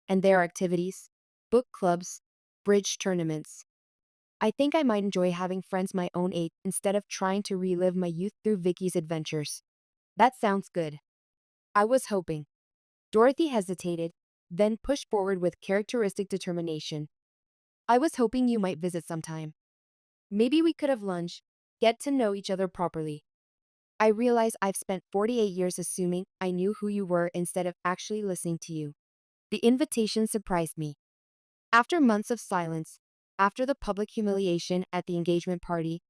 and there are activities, book clubs, bridge tournaments. I think I might enjoy having friends my own age instead of trying to relive my youth through Vicky's adventures. That sounds good. I was hoping. Dorothy hesitated, then pushed forward with characteristic determination. I was hoping you might visit sometime. Maybe we could have lunch, get to know each other properly. I realize I've spent 48 years assuming I knew who you were instead of actually listening to you. The invitation surprised me. After months of silence, after the public humiliation at the engagement party,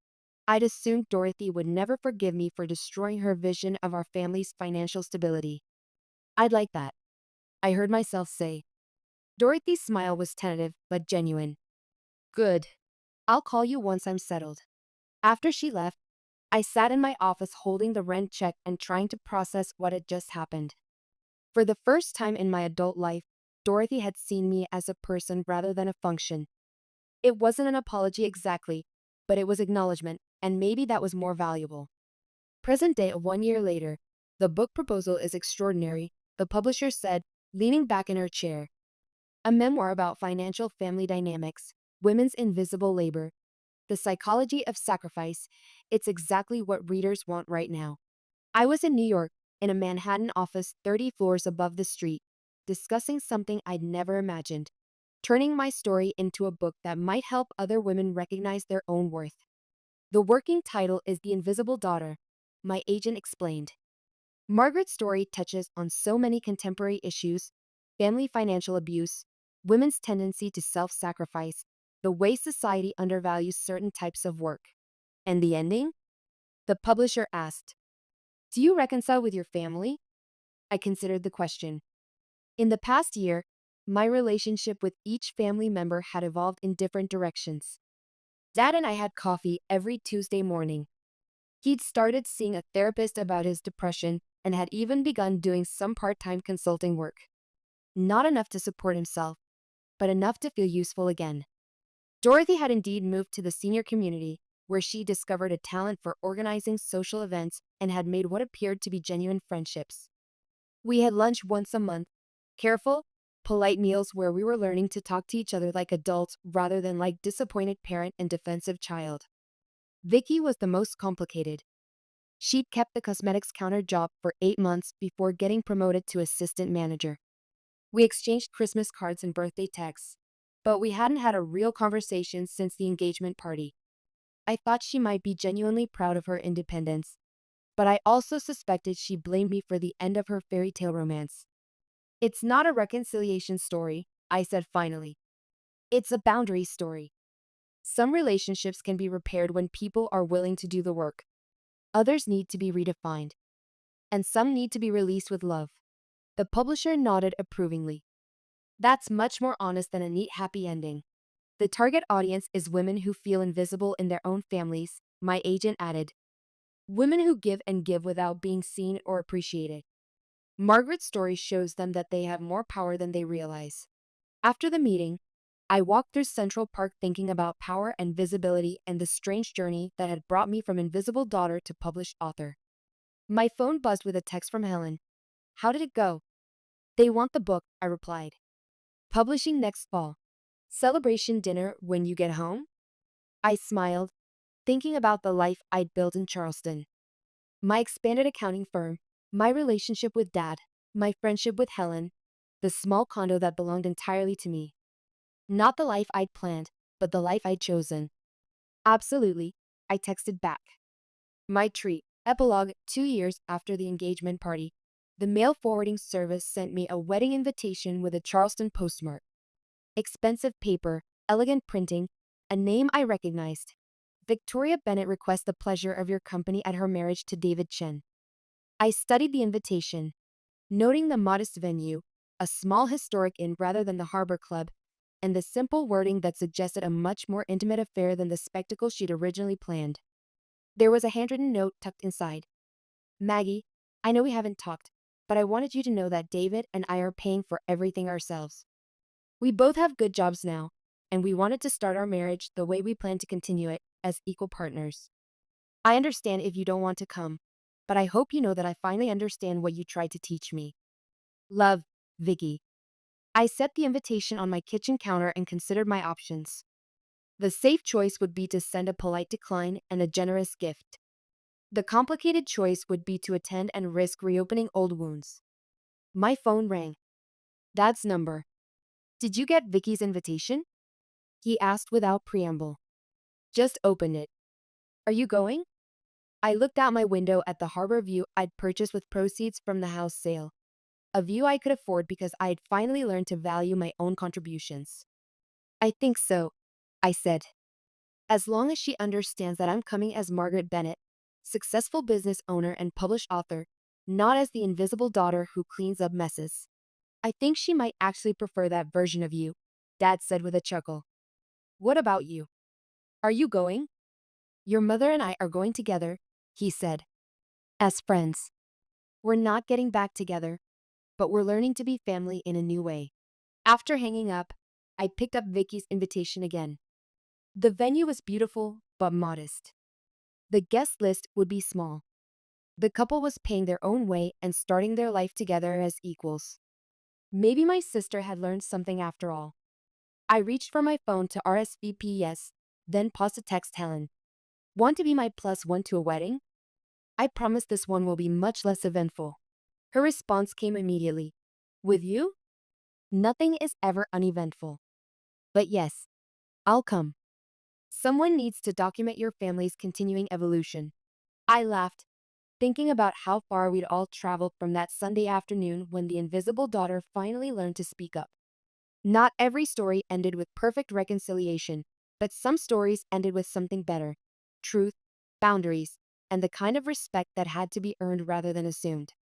I'd assumed Dorothy would never forgive me for destroying her vision of our family's financial stability. I'd like that, I heard myself say. Dorothy's smile was tentative but genuine. Good. I'll call you once I'm settled. After she left, I sat in my office holding the rent check and trying to process what had just happened. For the first time in my adult life, Dorothy had seen me as a person rather than a function. It wasn't an apology exactly, but it was acknowledgement, and maybe that was more valuable. Present day, 1 year later, the book proposal is extraordinary, the publisher said, leaning back in her chair. A memoir about financial family dynamics, women's invisible labor, the psychology of sacrifice. It's exactly what readers want right now. I was in New York, in a Manhattan office 30 floors above the street, discussing something I'd never imagined, turning my story into a book that might help other women recognize their own worth. The working title is The Invisible Daughter, my agent explained. Margaret's story touches on so many contemporary issues: family financial abuse, women's tendency to self-sacrifice, the way society undervalues certain types of work. And the ending? The publisher asked, do you reconcile with your family? I considered the question. In the past year, my relationship with each family member had evolved in different directions. Dad and I had coffee every Tuesday morning. He'd started seeing a therapist about his depression and had even begun doing some part-time consulting work. Not enough to support himself, but enough to feel useful again. Dorothy had indeed moved to the senior community, where she discovered a talent for organizing social events and had made what appeared to be genuine friendships. We had lunch once a month, careful, polite meals where we were learning to talk to each other like adults rather than like disappointed parent and defensive child. Vicky was the most complicated. She'd kept the cosmetics counter job for 8 months before getting promoted to assistant manager. We exchanged Christmas cards and birthday texts, but we hadn't had a real conversation since the engagement party. I thought she might be genuinely proud of her independence, but I also suspected she blamed me for the end of her fairy tale romance. It's not a reconciliation story, I said finally. It's a boundary story. Some relationships can be repaired when people are willing to do the work. Others need to be redefined. And some need to be released with love. The publisher nodded approvingly. That's much more honest than a neat happy ending. The target audience is women who feel invisible in their own families, my agent added. Women who give and give without being seen or appreciated. Margaret's story shows them that they have more power than they realize. After the meeting, I walked through Central Park thinking about power and visibility and the strange journey that had brought me from invisible daughter to published author. My phone buzzed with a text from Helen. How did it go? They want the book, I replied. Publishing next fall. Celebration dinner when you get home? I smiled, thinking about the life I'd built in Charleston. My expanded accounting firm, my relationship with Dad, my friendship with Helen, the small condo that belonged entirely to me. Not the life I'd planned, but the life I'd chosen. Absolutely, I texted back. My treat. Epilogue 2 years after the engagement party. The mail forwarding service sent me a wedding invitation with a Charleston postmark. Expensive paper, elegant printing, a name I recognized. Victoria Bennett requests the pleasure of your company at her marriage to David Chen. I studied the invitation, noting the modest venue, a small historic inn rather than the Harbor Club, and the simple wording that suggested a much more intimate affair than the spectacle she'd originally planned. There was a handwritten note tucked inside. Maggie, I know we haven't talked, but I wanted you to know that David and I are paying for everything ourselves. We both have good jobs now, and we wanted to start our marriage the way we plan to continue it, as equal partners. I understand if you don't want to come, but I hope you know that I finally understand what you tried to teach me. Love, Vicky. I set the invitation on my kitchen counter and considered my options. The safe choice would be to send a polite decline and a generous gift. The complicated choice would be to attend and risk reopening old wounds. My phone rang. Dad's number. Did you get Vicky's invitation? He asked without preamble. Just open it. Are you going? I looked out my window at the harbor view I'd purchased with proceeds from the house sale. A view I could afford because I had finally learned to value my own contributions. I think so, I said. As long as she understands that I'm coming as Margaret Bennett, successful business owner and published author, not as the invisible daughter who cleans up messes. I think she might actually prefer that version of you, Dad said with a chuckle. What about you? Are you going? Your mother and I are going together, he said. As friends. We're not getting back together, but we're learning to be family in a new way. After hanging up, I picked up Vicky's invitation again. The venue was beautiful, but modest. The guest list would be small. The couple was paying their own way and starting their life together as equals. Maybe my sister had learned something after all. I reached for my phone to RSVP yes, then paused to text Helen. Want to be my plus one to a wedding? I promise this one will be much less eventful. Her response came immediately. With you? Nothing is ever uneventful. But yes, I'll come. Someone needs to document your family's continuing evolution. I laughed, thinking about how far we'd all traveled from that Sunday afternoon when the invisible daughter finally learned to speak up. Not every story ended with perfect reconciliation, but some stories ended with something better. Truth, boundaries, and the kind of respect that had to be earned rather than assumed.